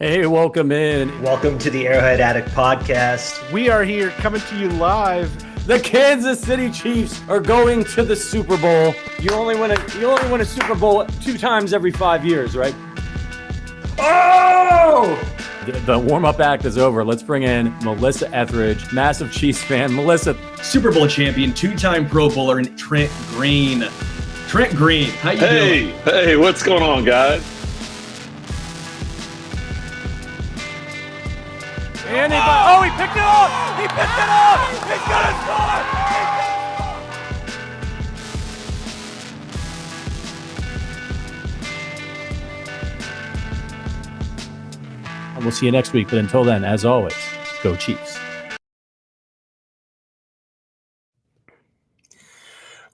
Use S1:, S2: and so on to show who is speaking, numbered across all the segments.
S1: Hey, welcome in.
S2: Welcome to the Arrowhead Addict podcast.
S1: We are here coming to you live. The Kansas City Chiefs are going to the Super Bowl. You only win a Super Bowl 2 times every 5 years, right? Oh! The warm-up act is over. Let's bring in Melissa Etheridge, massive Chiefs fan. Melissa,
S3: Super Bowl champion, 2-time Pro Bowler, and Trent Green. Trent Green, how you doing?
S4: Hey, what's going on, guys?
S1: And he picked it up! He picked it up! He's gonna score! And we'll see you next week, but until then, as always, go Chiefs.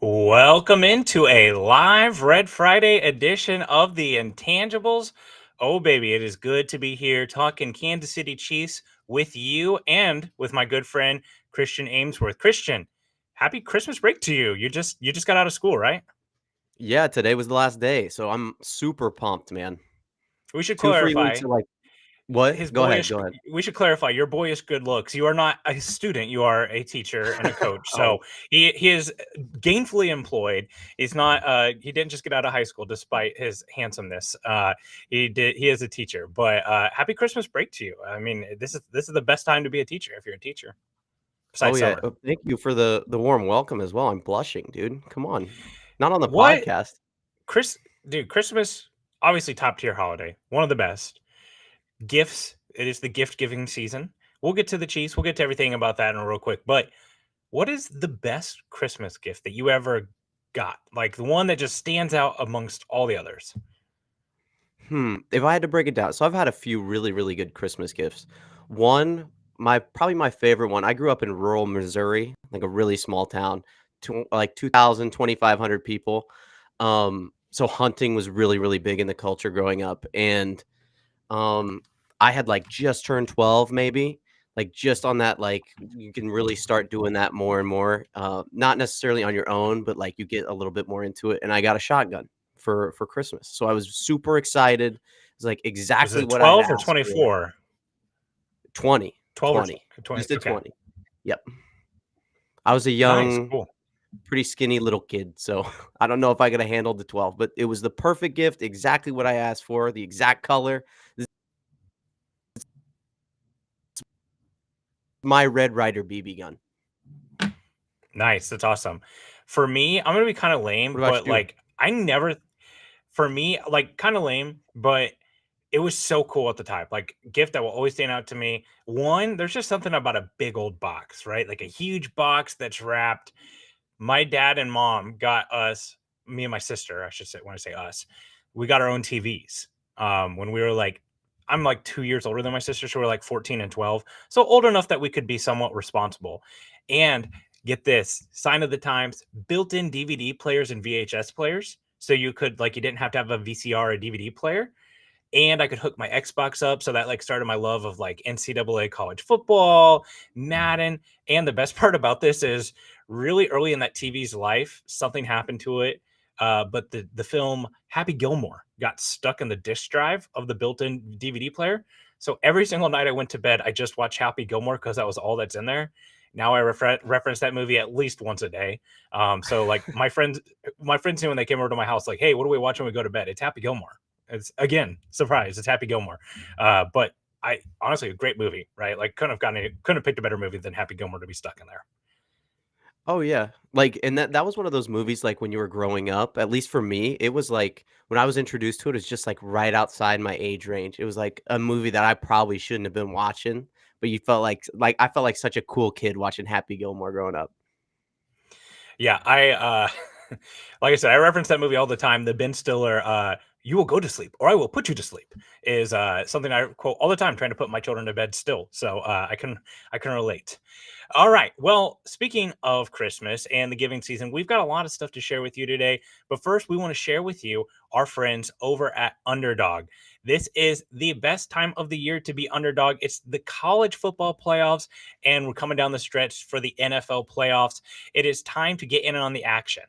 S5: Welcome into a live Red Friday edition of the Intangibles. Oh, baby, it is good to be here talking Kansas City Chiefs with you and with my good friend, Christian Ainsworth. Christian, happy Christmas break to you. You just got out of school, right?
S6: Yeah, today was the last day, so I'm super pumped, man.
S5: We should
S6: 2 free
S5: clarify.
S6: weeks of, what? Go ahead.
S5: We should clarify your boyish good looks. You are not a student. You are a teacher and a coach. So he is gainfully employed. He's not. He didn't just get out of high school, despite his handsomeness. He is a teacher. But happy Christmas break to you. I mean, this is the best time to be a teacher if you're a teacher.
S6: Besides summer. Thank you for the warm welcome as well. I'm blushing, dude. Come on, not on the podcast.
S5: Christmas obviously top tier holiday, one of the best. Gifts, it is the gift giving season. We'll get to the Chiefs, we'll get to everything about that in a real quick, but what is the best Christmas gift that you ever got, like the one that just stands out amongst all the others?
S6: If I had to break it down, so I've had a few really good Christmas gifts. One, probably my favorite one, I grew up in rural Missouri, like a really small town, like 2,000 2,500 people. So hunting was really big in the culture growing up, and I had like just turned 12, maybe, like just on that, like you can really start doing that more and more, not necessarily on your own, but like you get a little bit more into it. And I got a shotgun for Christmas, so I was super excited. It was like exactly what
S5: 12 or 24?
S6: 20.
S5: 12
S6: 20.
S5: Or 20.
S6: Just did 20. Yep. I was a young,
S5: cool,
S6: pretty skinny little kid, so I don't know if I could have handled the 12, but it was the perfect gift, exactly what I asked for, the exact color. My Red Ryder BB gun.
S5: Nice, that's awesome. For me, I'm gonna be kind of lame, but like for me, like kind of lame, but it was so cool at the time. Like gift that will always stand out to me. One, there's just something about a big old box, right? Like a huge box that's wrapped. My dad and mom got us, me and my sister, I should say, when I say us, we got our own TVs. When we were like, I'm like 2 years older than my sister, so we're like 14 and 12. So old enough that we could be somewhat responsible. And get this, sign of the times, built-in DVD players and VHS players. So you could, like, you didn't have to have a VCR or a DVD player. And I could hook my Xbox up. So that like started my love of like NCAA college football, Madden. And the best part about this is really early in that TV's life, something happened to it. But the film Happy Gilmore got stuck in the disk drive of the built-in DVD player. So every single night I went to bed, I just watched Happy Gilmore because that was all that's in there. Now I reference that movie at least once a day. So like my friends knew when they came over to my house, like, hey, what do we watch when we go to bed? It's Happy Gilmore. It's, again, surprise, it's Happy Gilmore. But I honestly, a great movie, right? Like couldn't have picked a better movie than Happy Gilmore to be stuck in there.
S6: Oh yeah. Like, and that was one of those movies, like when you were growing up, at least for me, it was like when I was introduced to it, it's just like right outside my age range. It was like a movie that I probably shouldn't have been watching, but you felt like I felt like such a cool kid watching Happy Gilmore growing up.
S5: Yeah, I like I said, I reference that movie all the time. The Ben Stiller you will go to sleep or I will put you to sleep is something I quote all the time, trying to put my children to bed still. So I can relate. All right. Well, speaking of Christmas and the giving season, we've got a lot of stuff to share with you today. But first, we want to share with you our friends over at Underdog. This is the best time of the year to be underdog. It's the college football playoffs, and we're coming down the stretch for the NFL playoffs. It is time to get in on the action.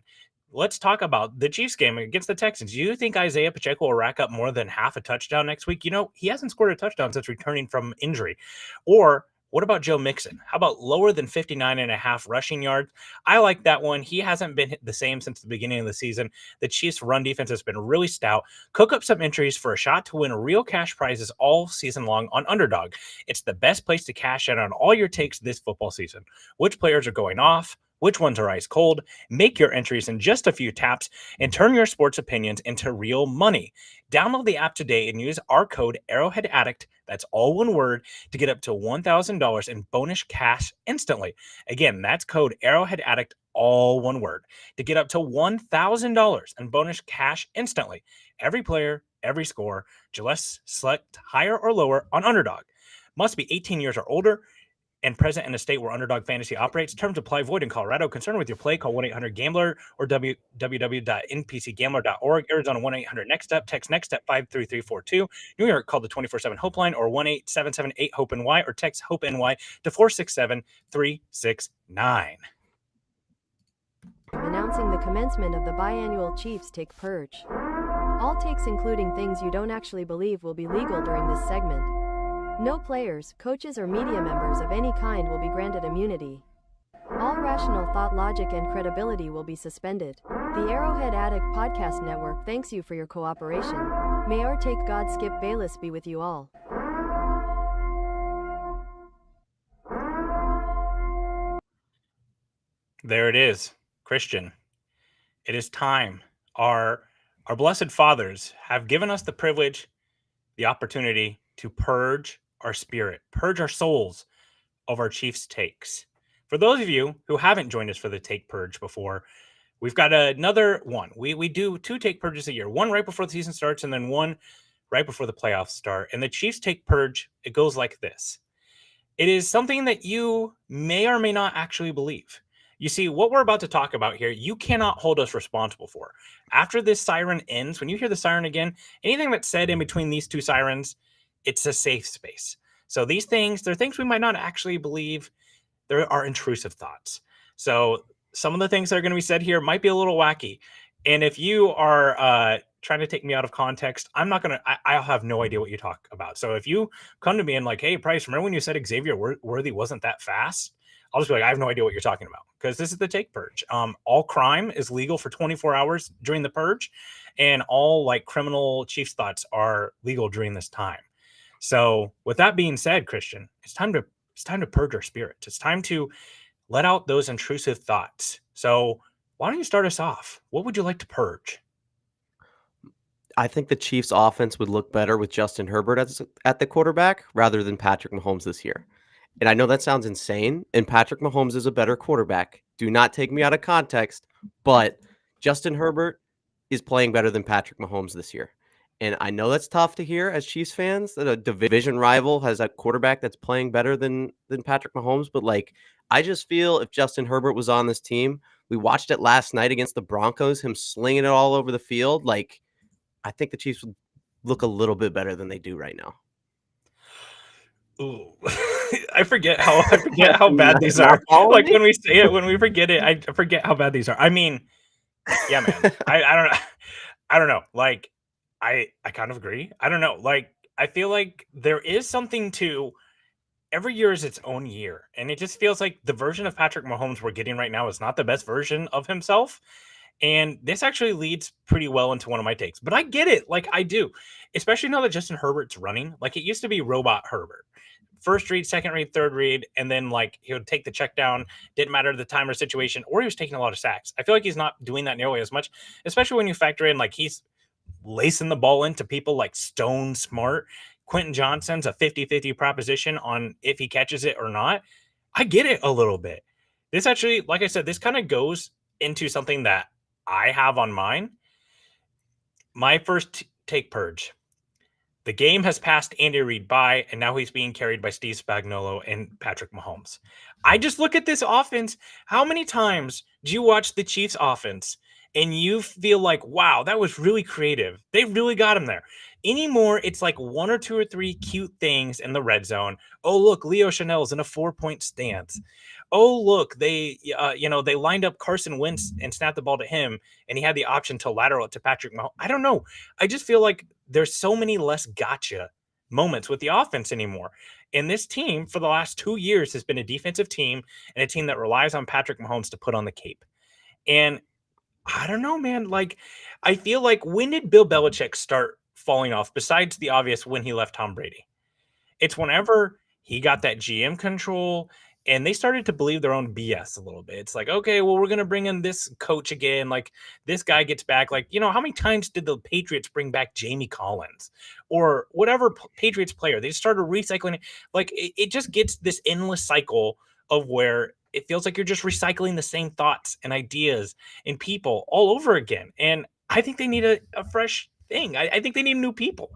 S5: let's talk about the Chiefs game against the Texans. Do you think Isaiah Pacheco will rack up more than half a touchdown next week? He hasn't scored a touchdown since returning from injury. Or what about Joe Mixon? How about lower than 59.5 rushing yards? I like that one. He hasn't been the same since the beginning of the season. The Chiefs' run defense has been really stout. Cook up some entries for a shot to win real cash prizes all season long on Underdog. It's the best place to cash in on all your takes this football season. Which players are going off? Which ones are ice cold? Make your entries in just a few taps and turn your sports opinions into real money. Download the app today and use our code Arrowhead Addict, that's all one word, to get up to $1,000 in bonus cash instantly. Again, that's code Arrowhead Addict, all one word, to get up to $1,000 in bonus cash instantly. Every player, every score, just select higher or lower on Underdog. Must be 18 years or older and present in a state where Underdog Fantasy operates. Terms apply. Void in Colorado. Concerned with your play, call 1-800-GAMBLER or www.npcgambler.org. Arizona 1-800-NEXT-STEP. Text NEXT-STEP 53342. New York, call the 24/7 Hope line or 1-877-8-HOPE-NY or text HOPE-NY to 467-369.
S7: Announcing the commencement of the biannual Chiefs Take Purge. All takes including things you don't actually believe will be legal during this segment. No players, coaches, or media members of any kind will be granted immunity. All rational thought, logic, and credibility will be suspended. The Arrowhead Addict Podcast Network thanks you for your cooperation. May our take God Skip Bayless be with you all.
S5: There it is, Christian. It is time. Our blessed fathers have given us the privilege, the opportunity to purge our spirit, purge our souls of our Chiefs takes. For those of you who haven't joined us for the Take Purge before, we've got another one. We do 2 Take Purges a year, one right before the season starts and then one right before the playoffs start. And the Chiefs Take Purge, it goes like this. It is something that you may or may not actually believe. You see, what we're about to talk about here, you cannot hold us responsible for. After this siren ends, when you hear the siren again, anything that's said in between these 2 sirens, it's a safe space. So these things, they're things we might not actually believe. There are intrusive thoughts. So some of the things that are going to be said here might be a little wacky. And if you are trying to take me out of context, I'll have no idea what you talk about. So if you come to me and like, hey, Price, remember when you said Xavier Worthy wasn't that fast? I'll just be like, I have no idea what you're talking about, because this is the Take Purge. All crime is legal for 24 hours during the purge, and all like criminal Chiefs thoughts are legal during this time. So with that being said, Christian, it's time to purge our spirits. It's time to let out those intrusive thoughts. So why don't you start us off? What would you like to purge?
S6: I think the Chiefs offense would look better with Justin Herbert at the quarterback rather than Patrick Mahomes this year. And I know that sounds insane, and Patrick Mahomes is a better quarterback. Do not take me out of context, but Justin Herbert is playing better than Patrick Mahomes this year. And I know that's tough to hear as Chiefs fans, that a division rival has a quarterback that's playing better than Patrick Mahomes. But like, I just feel if Justin Herbert was on this team, we watched it last night against the Broncos, him slinging it all over the field. Like, I think the Chiefs would look a little bit better than they do right now.
S5: Ooh, I forget how bad these are. Like when we say it, when we forget it, I forget how bad these are. I mean, yeah, man. I don't know. Like, I kind of agree. I don't know. Like, I feel like there is something to every year is its own year. And it just feels like the version of Patrick Mahomes we're getting right now is not the best version of himself. And this actually leads pretty well into one of my takes. But I get it. Like, I do. Especially now that Justin Herbert's running. Like, it used to be robot Herbert. First read, second read, third read, and then like he would take the check down. Didn't matter the time or situation, or he was taking a lot of sacks. I feel like he's not doing that nearly as much, especially when you factor in like he's lacing the ball into people like Stone Smart. Quentin Johnson's a 50-50 proposition on if he catches it or not. I get it a little bit. This actually, like I said, this kind of goes into something that I have on mine. My first take purge. The game has passed Andy Reid by, and now he's being carried by Steve Spagnuolo and Patrick Mahomes. I just look at this offense. How many times do you watch the Chiefs offense and you feel like, wow, that was really creative. They really got him there. Anymore, it's like 1 or 2 or 3 cute things in the red zone. Oh, look, Leo Chanel's in a 4-point stance. oh, look, they they lined up Carson Wentz and snapped the ball to him, and he had the option to lateral it to Patrick Mahomes. I don't know. I just feel like there's so many less gotcha moments with the offense anymore. And this team for the last 2 years has been a defensive team and a team that relies on Patrick Mahomes to put on the cape. And I don't know, man. Like, I feel like, when did Bill Belichick start falling off besides the obvious when he left Tom Brady? It's whenever he got that GM control and they started to believe their own BS a little bit. It's like, okay, well, we're going to bring in this coach again. Like, this guy gets back. Like, how many times did the Patriots bring back Jamie Collins or whatever Patriots player? They started recycling it. Like, it just gets this endless cycle of where it feels like you're just recycling the same thoughts and ideas and people all over again. And I think they need a fresh thing. I think they need new people.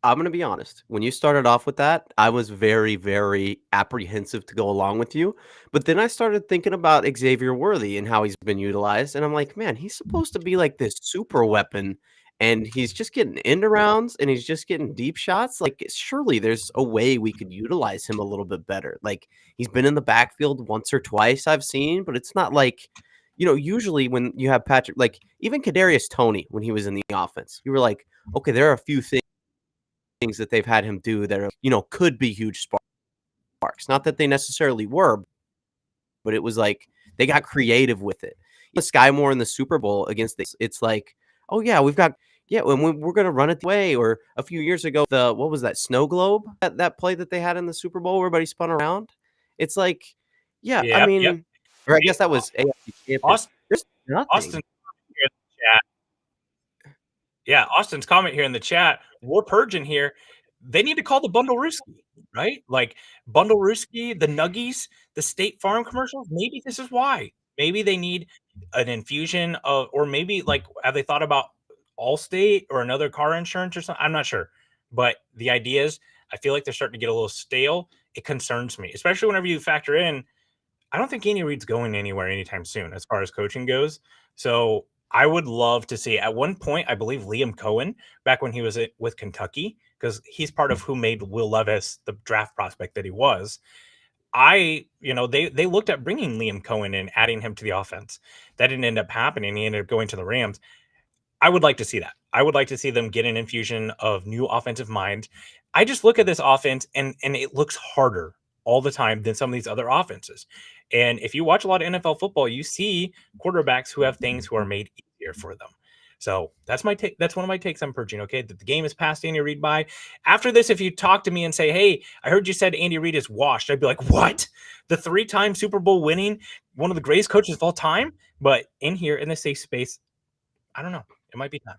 S6: I'm going to be honest. When you started off with that, I was very, very apprehensive to go along with you. But then I started thinking about Xavier Worthy and how he's been utilized. And I'm like, man, he's supposed to be like this super weapon. And he's just getting end arounds and he's just getting deep shots. Like, surely there's a way we could utilize him a little bit better. Like, he's been in the backfield once or twice I've seen, but it's not like, usually when you have Patrick, like even Kadarius Toney, when he was in the offense, you were like, okay, there are a few things that they've had him do that are, could be huge sparks. Not that they necessarily were, but it was like they got creative with it. Sky Moore in the Super Bowl against it's like, oh yeah, we're going to run it away. Or a few years ago, what was that, snow globe, that play that they had in the Super Bowl where everybody spun around? It's like, yeah, I mean, yep. Or I guess that was AFC
S5: Austin.
S6: There's nothing.
S5: Austin here in the chat. Yeah, Austin's comment here in the chat. We're purging here. They need to call the Bundle-Rooski, right? Like, Bundle-Rooski, the Nuggies, the State Farm commercials. Maybe this is why. Maybe they need an infusion of, or maybe like, have they thought about Allstate or another car insurance or something? I'm not sure. But the idea is, I feel like they're starting to get a little stale. It concerns me, especially whenever you factor in, I don't think Andy Reid's going anywhere anytime soon as far as coaching goes. So I would love to see, at one point, I believe Liam Cohen, back when he was with Kentucky, because he's part of who made Will Levis the draft prospect that he was. They looked at bringing Liam Cohen and adding him to the offense. That didn't end up happening. He ended up going to the Rams. I would like to see that. I would like to see them get an infusion of new offensive mind. I just look at this offense and it looks harder all the time than some of these other offenses. And if you watch a lot of NFL football, you see quarterbacks who have things who are made easier for them. So that's my take. That's one of my takes on purging. Okay, that the game is past Andy Reid by. After this, if you talk to me and say, "Hey, I heard you said Andy Reid is washed," I'd be like, "What? The 3-time Super Bowl winning, one of the greatest coaches of all time?" But in here, in the safe space, I don't know. It might be time.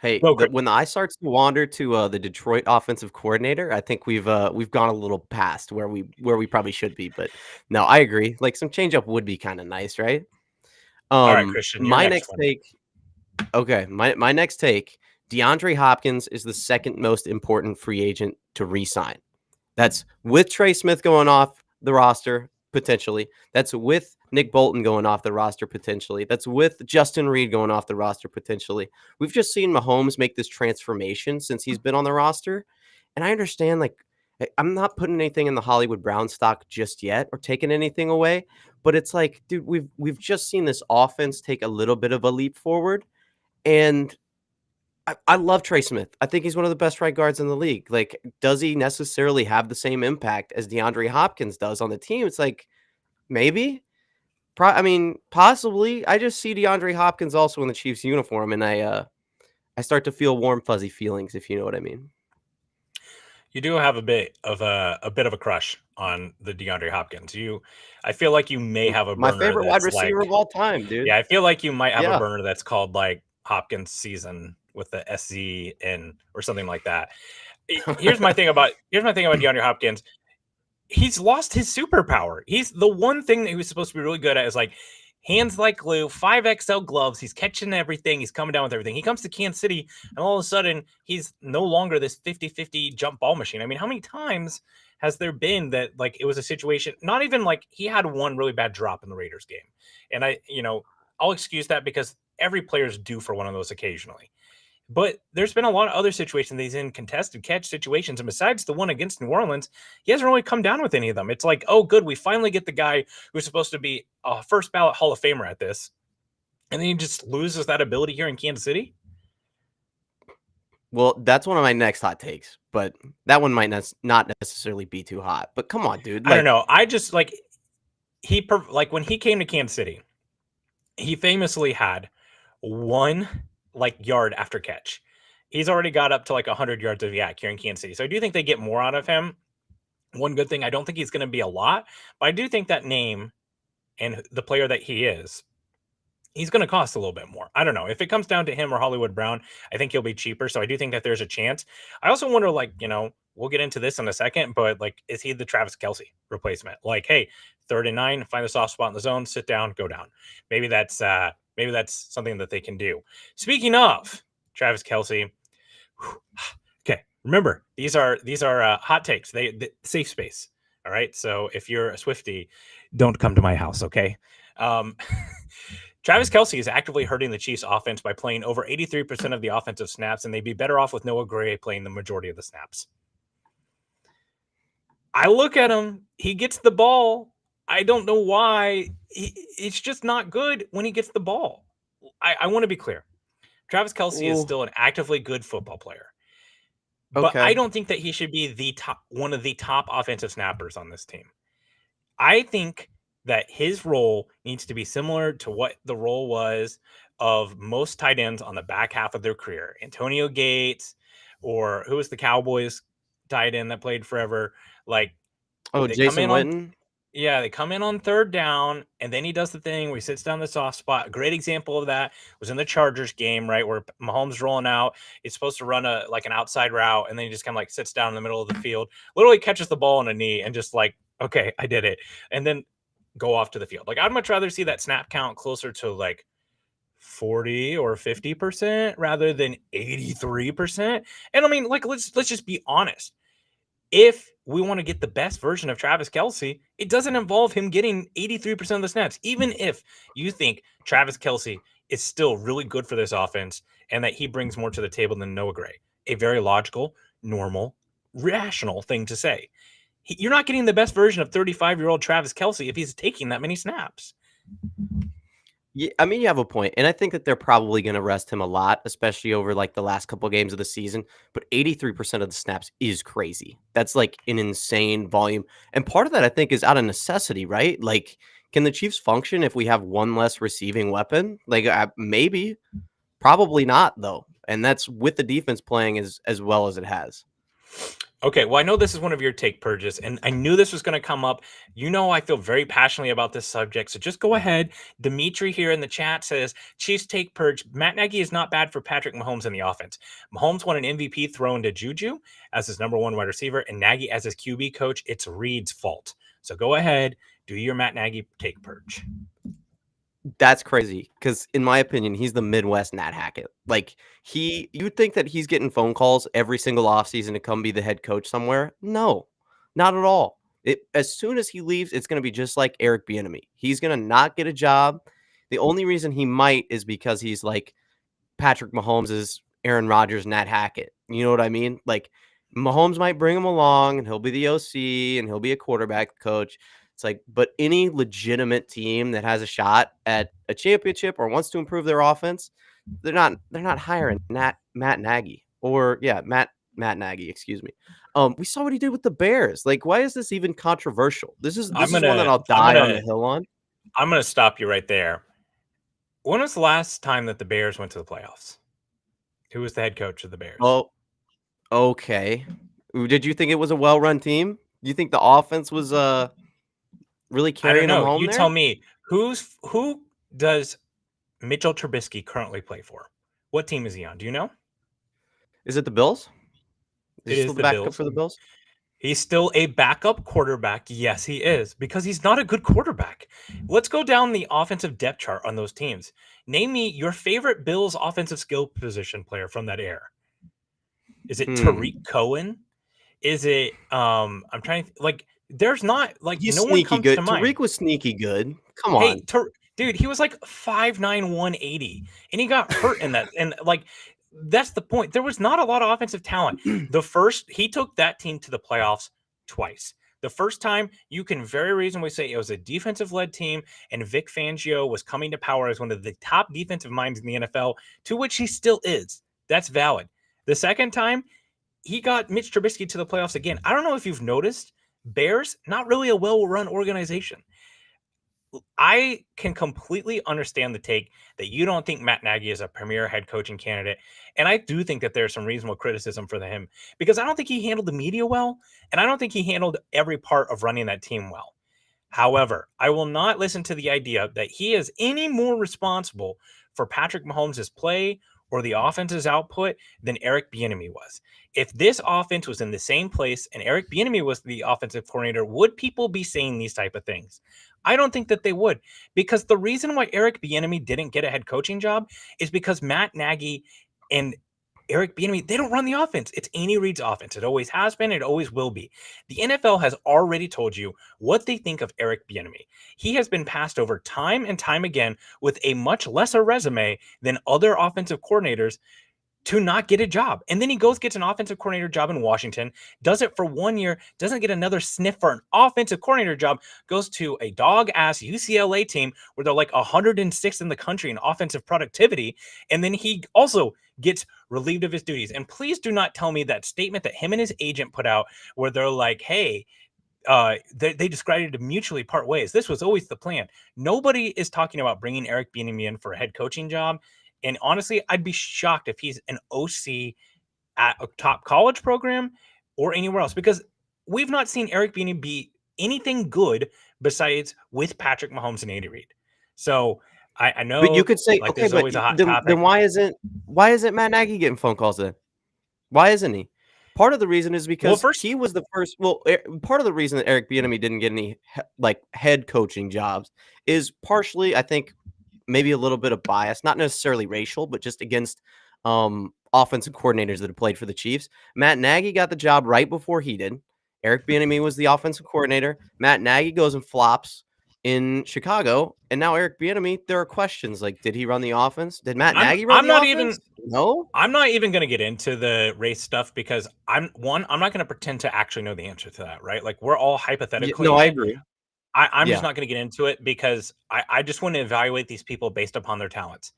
S6: Hey, when the eye starts to wander to the Detroit offensive coordinator, I think we've gone a little past where we probably should be. But no, I agree. Like, some changeup would be kind of nice, right?
S5: All right, Christian.
S6: My next take. Okay, my next take. DeAndre Hopkins is the second most important free agent to re-sign. That's with Trey Smith going off the roster potentially. That's with Nick Bolton going off the roster potentially. That's with Justin Reed going off the roster potentially. We've just seen Mahomes make this transformation since he's been on the roster. And I understand, like, I'm not putting anything in the Hollywood Brown stock just yet or taking anything away, but it's like, dude, we've just seen this offense take a little bit of a leap forward. And I love Trey Smith. I think he's one of the best right guards in the league. Like, does he necessarily have the same impact as DeAndre Hopkins does on the team? It's like, maybe. Possibly. I just see DeAndre Hopkins also in the Chiefs uniform, and I start to feel warm, fuzzy feelings, if you know what I mean.
S5: You do have a bit of a crush on the DeAndre Hopkins. I feel like you may have a burner.
S6: My favorite wide receiver of all time, dude.
S5: Yeah, I feel like you might have a burner that's called like Hopkins season with the SZ or something like that. Here's my thing about DeAndre Hopkins. He's lost his superpower. He's the one thing that he was supposed to be really good at is like hands like glue, 5XL gloves. He's catching everything. He's coming down with everything. He comes to Kansas City, and all of a sudden, he's no longer this 50-50 jump ball machine. I mean, how many times has there been that, like, it was a situation, not even like he had one really bad drop in the Raiders game. And I'll excuse that because every player's due for one of those occasionally. But there's been a lot of other situations that he's in contested catch situations. And besides the one against New Orleans, he hasn't really come down with any of them. It's like, oh, good. We finally get the guy who's supposed to be a first ballot Hall of Famer at this. And then he just loses that ability here in Kansas City.
S6: Well, that's one of my next hot takes, but that one might not necessarily be too hot. But come on, dude.
S5: I don't know. I just like when he came to Kansas City, he famously had one yard after catch. He's already got up to 100 yards of yak here in Kansas City. So I do think they get more out of him. One good thing, I don't think he's going to be a lot, but I do think that name and the player that he is, he's going to cost a little bit more. I don't know. If it comes down to him or Hollywood Brown, I think he'll be cheaper. So I do think that there's a chance. I also wonder, we'll get into this in a second, but is he the Travis Kelce replacement? Hey, 3rd and 9, find a soft spot in the zone, sit down, go down. Maybe that's something that they can do. Speaking of Travis Kelce, okay, remember these are hot takes. They safe space. All right. So if you're a Swiftie, don't come to my house. Okay. Travis Kelce is actively hurting the Chiefs offense by playing over 83% of the offensive snaps, and they'd be better off with Noah Gray playing the majority of the snaps. I look at him. He gets the ball. I don't know why. It's just not good when he gets the ball. I want to be clear. Travis Kelce is still an actively good football player. But I don't think that he should be one of the top offensive snappers on this team. I think that his role needs to be similar to what the role was of most tight ends on the back half of their career. Antonio Gates, or who was the Cowboys tight end that played forever?
S6: Jason Witten?
S5: They come in on 3rd down, and then he does the thing where he sits down the soft spot. A great example of that was in the Chargers game, right, where Mahomes rolling out. He's supposed to run an outside route, and then he just kind of sits down in the middle of the field, literally catches the ball on a knee, and just okay, I did it. And then go off to the field. I'd much rather see that snap count closer to 40 or 50% rather than 83%. And I mean, let's just be honest. If we want to get the best version of Travis Kelce, it doesn't involve him getting 83% of the snaps. Even if you think Travis Kelce is still really good for this offense and that he brings more to the table than Noah Gray, a very logical, normal, rational thing to say. You're not getting the best version of 35-year-old Travis Kelce if he's taking that many snaps.
S6: Yeah, I mean, you have a point, and I think that they're probably going to rest him a lot, especially over the last couple of games of the season. But 83% of the snaps is crazy. That's an insane volume, and part of that I think is out of necessity, right? Can the Chiefs function if we have one less receiving weapon? Maybe, probably not though, and that's with the defense playing as well as it has.
S5: Okay, well, I know this is one of your take purges, and I knew this was going to come up. I feel very passionately about this subject, so just go ahead. Dimitri here in the chat says, Chiefs take purge. Matt Nagy is not bad for Patrick Mahomes in the offense. Mahomes won an MVP thrown to Juju as his number 1 wide receiver, and Nagy as his QB coach. It's Reed's fault. So go ahead, do your Matt Nagy take purge.
S6: That's crazy because, in my opinion, he's the Midwest Nat Hackett. You'd think that he's getting phone calls every single offseason to come be the head coach somewhere. No, not at all. As soon as he leaves, it's going to be just like Eric Bieniemy. He's going to not get a job. The only reason he might is because he's Patrick Mahomes is Aaron Rodgers, Nat Hackett. You know what I mean? Mahomes might bring him along, and he'll be the OC, and he'll be a quarterback coach. But any legitimate team that has a shot at a championship or wants to improve their offense, they're not hiring Matt Nagy Matt Nagy, excuse me. We saw what he did with the Bears. Why is this even controversial? This is one that I'll die on the hill on.
S5: I'm going to stop you right there. When was the last time that the Bears went to the playoffs? Who was the head coach of the Bears?
S6: Oh, okay. Did you think it was a well-run team? Do you think the offense was really carrying them home?
S5: You tell me. Who does Mitchell Trubisky currently play for? What team is he on? Do you know?
S6: Is it the Bills?
S5: It is the backup
S6: for the Bills.
S5: He's still a backup quarterback. Yes, he is, because he's not a good quarterback. Let's go down the offensive depth chart on those teams. Name me your favorite Bills offensive skill position player from that era. Is it Tariq Cohen? Is it I'm trying to there's not
S6: He's
S5: no one comes
S6: good.
S5: to mind.
S6: Tariq was sneaky good. Come on.
S5: Hey, dude, he was 5'9", 180, and he got hurt in that. And that's the point. There was not a lot of offensive talent. He took that team to the playoffs twice. The first time, you can very reasonably say it was a defensive-led team, and Vic Fangio was coming to power as one of the top defensive minds in the NFL, to which he still is. That's valid. The second time, he got Mitch Trubisky to the playoffs again. I don't know if you've noticed, Bears, not really a well-run organization. I can completely understand the take that you don't think Matt Nagy is a premier head coaching candidate. And I do think that there's some reasonable criticism for him because I don't think he handled the media well. And I don't think he handled every part of running that team well. However, I will not listen to the idea that he is any more responsible for Patrick Mahomes' play or the offense's output than Eric Bieniemy was. If this offense was in the same place and Eric Bieniemy was the offensive coordinator, would people be saying these type of things? I don't think that they would, because the reason why Eric Bieniemy didn't get a head coaching job is because Matt Nagy and Eric Bieniemy, they don't run the offense. It's Andy Reid's offense. It always has been. It always will be. The NFL has already told you what they think of Eric Bieniemy. He has been passed over time and time again with a much lesser resume than other offensive coordinators to not get a job. And then he gets an offensive coordinator job in Washington, does it for 1 year, doesn't get another sniff for an offensive coordinator job, goes to a dog-ass UCLA team where they're like 106th in the country in offensive productivity. And then he also gets relieved of his duties. And please do not tell me that statement that him and his agent put out where they're like, hey, they decided to mutually part ways. This was always the plan. Nobody is talking about bringing Eric Bieniemy in for a head coaching job. And honestly, I'd be shocked if he's an OC at a top college program or anywhere else, because we've not seen Eric Bieniemy be anything good besides with Patrick Mahomes and Andy Reid. So I know,
S6: but you could say,
S5: like,
S6: okay,
S5: there's
S6: but
S5: always a hot
S6: then
S5: topic.
S6: why isn't Matt Nagy getting phone calls then? Why isn't he? Part of the reason is because he was the first. Well, part of the reason that Eric Bieniemy didn't get any head coaching jobs is partially, I think, maybe a little bit of bias, not necessarily racial, but just against offensive coordinators that have played for the Chiefs. Matt Nagy got the job right before he did. Eric Bieniemy was the offensive coordinator. Matt Nagy goes and flops in Chicago, and now Eric Bieniemy, there are questions like, did he run the offense? Did Matt Nagy run the offense? No?
S5: I'm not even going to get into the race stuff because I'm not going to pretend to actually know the answer to that, right? Like, we're all hypothetically.
S6: No, I agree.
S5: I'm just not going to get into it because I just want to evaluate these people based upon their talents.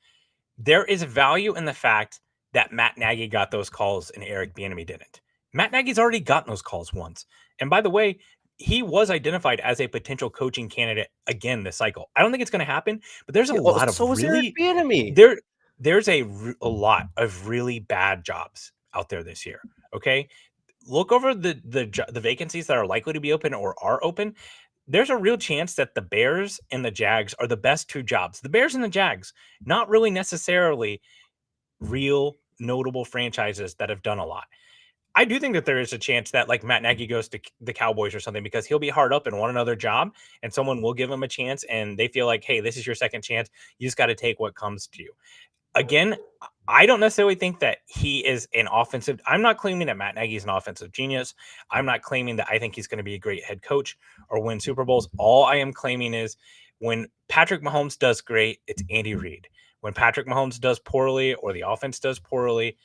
S5: There is value in the fact that Matt Nagy got those calls and Eric Bieniemy didn't. Matt Nagy's already gotten those calls once. And by the way, he was identified as a potential coaching candidate again this cycle. I don't think it's going to happen, but there's a lot of really there's a lot of really bad jobs out there this year. Okay, look over the vacancies that are likely to be open or are open. There's a real chance that the Bears and the Jags are the best two jobs. The Bears and the Jags, not really necessarily real notable franchises that have done a lot. I do think that there is a chance that like Matt Nagy goes to the Cowboys or something because he'll be hard up and want another job and someone will give him a chance and they feel like, hey, this is your second chance. You just got to take what comes to you. Again, I don't necessarily think that he is an offensive. I'm not claiming that Matt Nagy is an offensive genius. I'm not claiming that I think he's going to be a great head coach or win Super Bowls. All I am claiming is when Patrick Mahomes does great, it's Andy Reid. When Patrick Mahomes does poorly or the offense does poorly,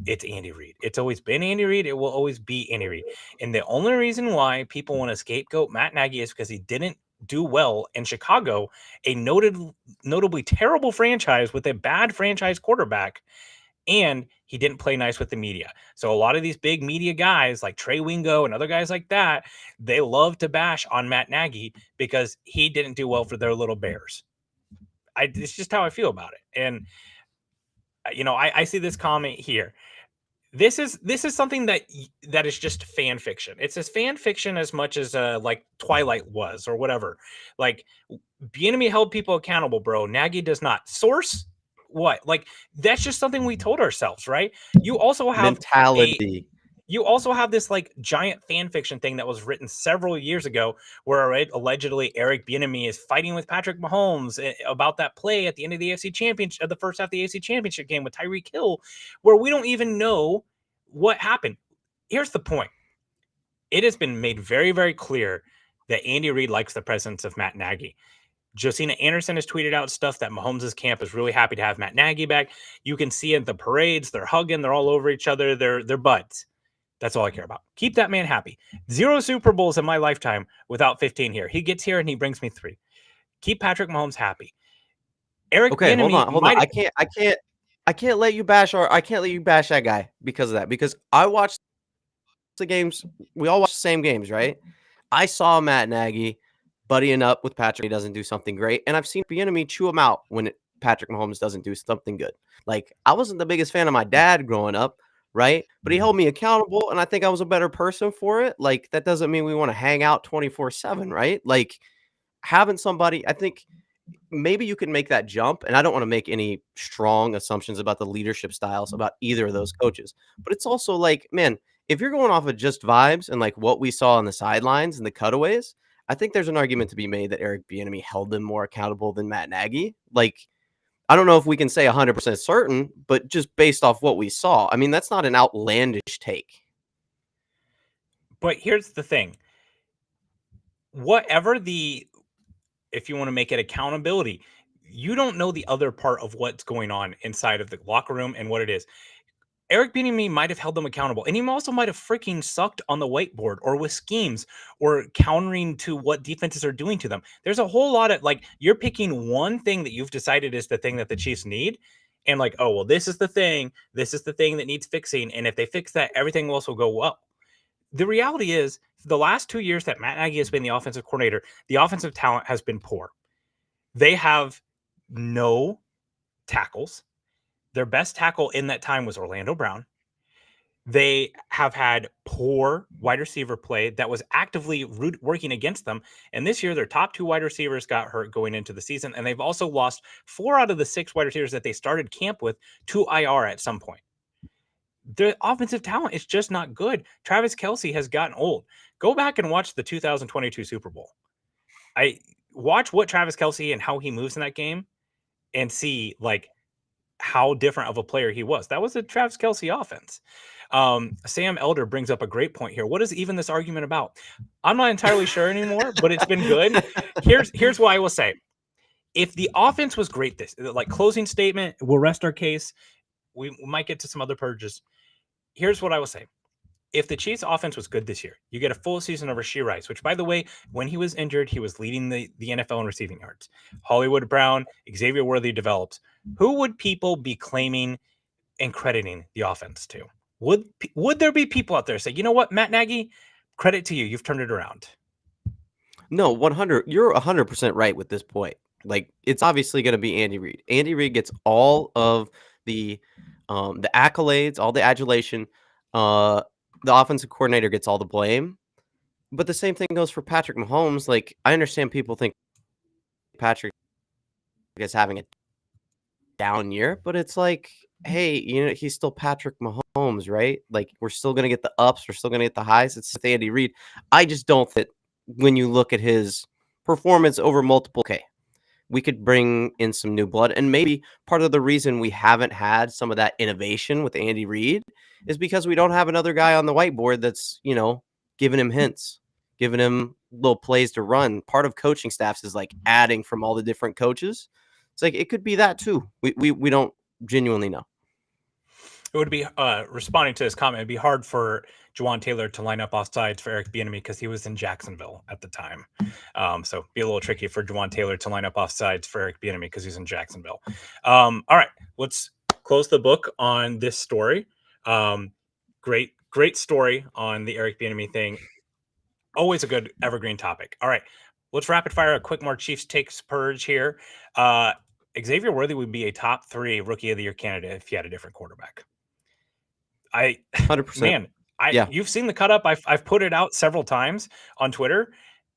S5: it's Andy Reid. It's always been Andy Reid. It will always be Andy Reid. And the only reason why people want to scapegoat Matt Nagy is because he didn't do well in Chicago, a notably terrible franchise with a bad franchise quarterback, and he didn't play nice with the media. So a lot of these big media guys like Trey Wingo and other guys like that, they love to bash on Matt Nagy because he didn't do well for their little Bears. It's just how I feel about it. And I see this comment here. This is something that is just fan fiction. It's as fan fiction as much as like Twilight was or whatever. Like Bieniemy held people accountable, bro. Nagy does not. Source what? Like that's just something we told ourselves, right? You also have
S6: mentality.
S5: You also have this like giant fan fiction thing that was written several years ago where allegedly Eric Bieniemy is fighting with Patrick Mahomes about that play at the end of the AFC Championship, at the first half of the AFC Championship game with Tyreek Hill, where we don't even know what happened. Here's the point. It has been made very, very clear that Andy Reid likes the presence of Matt Nagy. Josina Anderson has tweeted out stuff that Mahomes' camp is really happy to have Matt Nagy back. You can see at the parades, they're hugging, they're all over each other, they're buds. That's all I care about. Keep that man happy. 0 Super Bowls in my lifetime without 15 here. He gets here and he brings me 3. Keep Patrick Mahomes happy. Eric
S6: Okay, hold
S5: Bieniemy
S6: on. I can't let you bash that guy because of that. Because I watched the games. We all watch the same games, right? I saw Matt Nagy buddying up with Patrick. He doesn't do something great, and I've seen Bieniemy chew him out when Patrick Mahomes doesn't do something good. Like, I wasn't the biggest fan of my dad growing up, right? But he held me accountable, and I think I was a better person for it. Like, that doesn't mean we want to hang out 24/7, right? Like, having somebody, I think maybe you can make that jump. And I don't want to make any strong assumptions about the leadership styles about either of those coaches. But it's also like, man, if you're going off of just vibes and like what we saw on the sidelines and the cutaways, I think there's an argument to be made that Eric Bieniemy held them more accountable than Matt Nagy. Like, I don't know if we can say 100% certain, but just based off what we saw, I mean, that's not an outlandish take.
S5: But here's the thing. Whatever if you want to make it accountability, you don't know the other part of what's going on inside of the locker room and what it is. Eric Bieniemy might have held them accountable, and he also might have freaking sucked on the whiteboard or with schemes or countering to what defenses are doing to them. There's a whole lot of, like, you're picking one thing that you've decided is the thing that the Chiefs need, and like, oh, well, this is the thing that needs fixing, and if they fix that, everything else will go well. The reality is, the last 2 years that Matt Nagy has been the offensive coordinator, the offensive talent has been poor. They have no tackles. Their best tackle in that time was Orlando Brown. They have had poor wide receiver play that was actively working against them. And this year, their top 2 wide receivers got hurt going into the season. And they've also lost 4 out of the 6 wide receivers that they started camp with to IR at some point. The offensive talent is just not good. Travis Kelce has gotten old. Go back and watch the 2022 Super Bowl. I watch what Travis Kelce and how he moves in that game and see like how different of a player he was. That was a Travis Kelce offense. Sam Elder brings up a great point here. What is even this argument about? I'm not entirely sure anymore, but it's been good. Here's what I will say. If the offense was great, this like closing statement, we'll rest our case. We might get to some other purges. Here's what I will say. If the Chiefs offense was good this year, you get a full season of Rashee Rice, which, by the way, when he was injured, he was leading the NFL in receiving yards. Hollywood Brown, Xavier Worthy develops. Who would people be claiming and crediting the offense to? Would there be people out there say, you know what, Matt Nagy, credit to you. You've turned it around.
S6: No, 100. You're 100% right with this point. Like, it's obviously going to be Andy Reid. Andy Reid gets all of the accolades, all the adulation. The offensive coordinator gets all the blame. But the same thing goes for Patrick Mahomes. Like, I understand people think Patrick is having a down year, but it's like, hey, you know, he's still Patrick Mahomes, right? Like, we're still going to get the ups. We're still going to get the highs. It's with Andy Reid. I just don't think when you look at his performance over multiple, we could bring in some new blood. And maybe part of the reason we haven't had some of that innovation with Andy Reid is because we don't have another guy on the whiteboard that's, you know, giving him hints, giving him little plays to run. Part of coaching staffs is like adding from all the different coaches. It's like, it could be that too. We don't genuinely know.
S5: It would be, responding to this comment, it'd be hard for Juwan Taylor to line up off sides for Eric Bieniemy because he was in Jacksonville at the time. So be a little tricky for Juwan Taylor to line up off sides for Eric Bieniemy because he's in Jacksonville. All right, let's close the book on this story. Great story on the Eric Bieniemy thing. Always a good evergreen topic. All right, let's rapid fire a quick more Chiefs Takes Purge here. Xavier Worthy would be a top 3 Rookie of the Year candidate if he had a different quarterback.
S6: 100%.
S5: Man, you've seen the cut up. I've put it out several times on Twitter.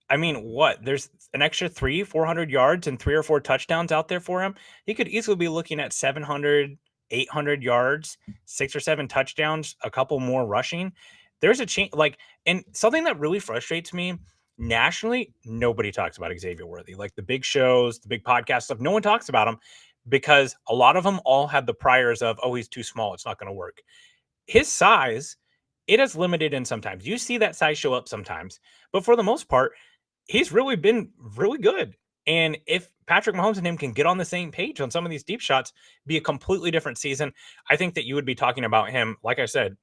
S5: I mean, there's an extra 400 yards and 3 or 4 touchdowns out there for him. He could easily be looking at 700, 800 yards, 6 or 7 touchdowns, a couple more rushing. There's a change, and something that really frustrates me nationally, nobody talks about Xavier Worthy. Like the big shows, the big podcast stuff, no one talks about him because a lot of them all had the priors of, oh, he's too small, it's not going to work. His size, it has limited in sometimes. You see that size show up sometimes, but for the most part, he's really been really good. And if Patrick Mahomes and him can get on the same page on some of these deep shots, be a completely different season. I think that you would be talking about him, like I said,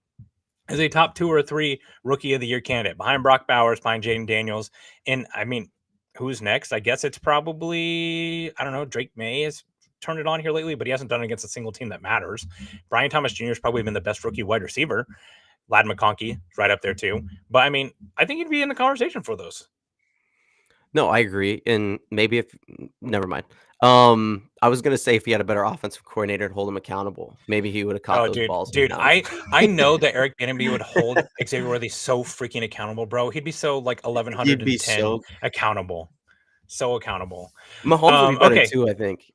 S5: as a top 2 or 3 rookie of the year candidate behind Brock Bowers, behind Jaden Daniels. And I mean, who's next? I guess it's probably, I don't know, Drake May has turned it on here lately, but he hasn't done it against a single team that matters. Brian Thomas Jr. has probably been the best rookie wide receiver. Lad McConkey is right up there too. But I mean, I think he'd be in the conversation for those.
S6: No, I agree. And maybe never mind. I was gonna say if he had a better offensive coordinator to hold him accountable, maybe he would have caught those balls.
S5: Dude, I know that Eric Bieniemy would hold Xavier Worthy so freaking accountable, bro. He'd be so like 1110 accountable, so accountable.
S6: Mahomes would be better too, I think.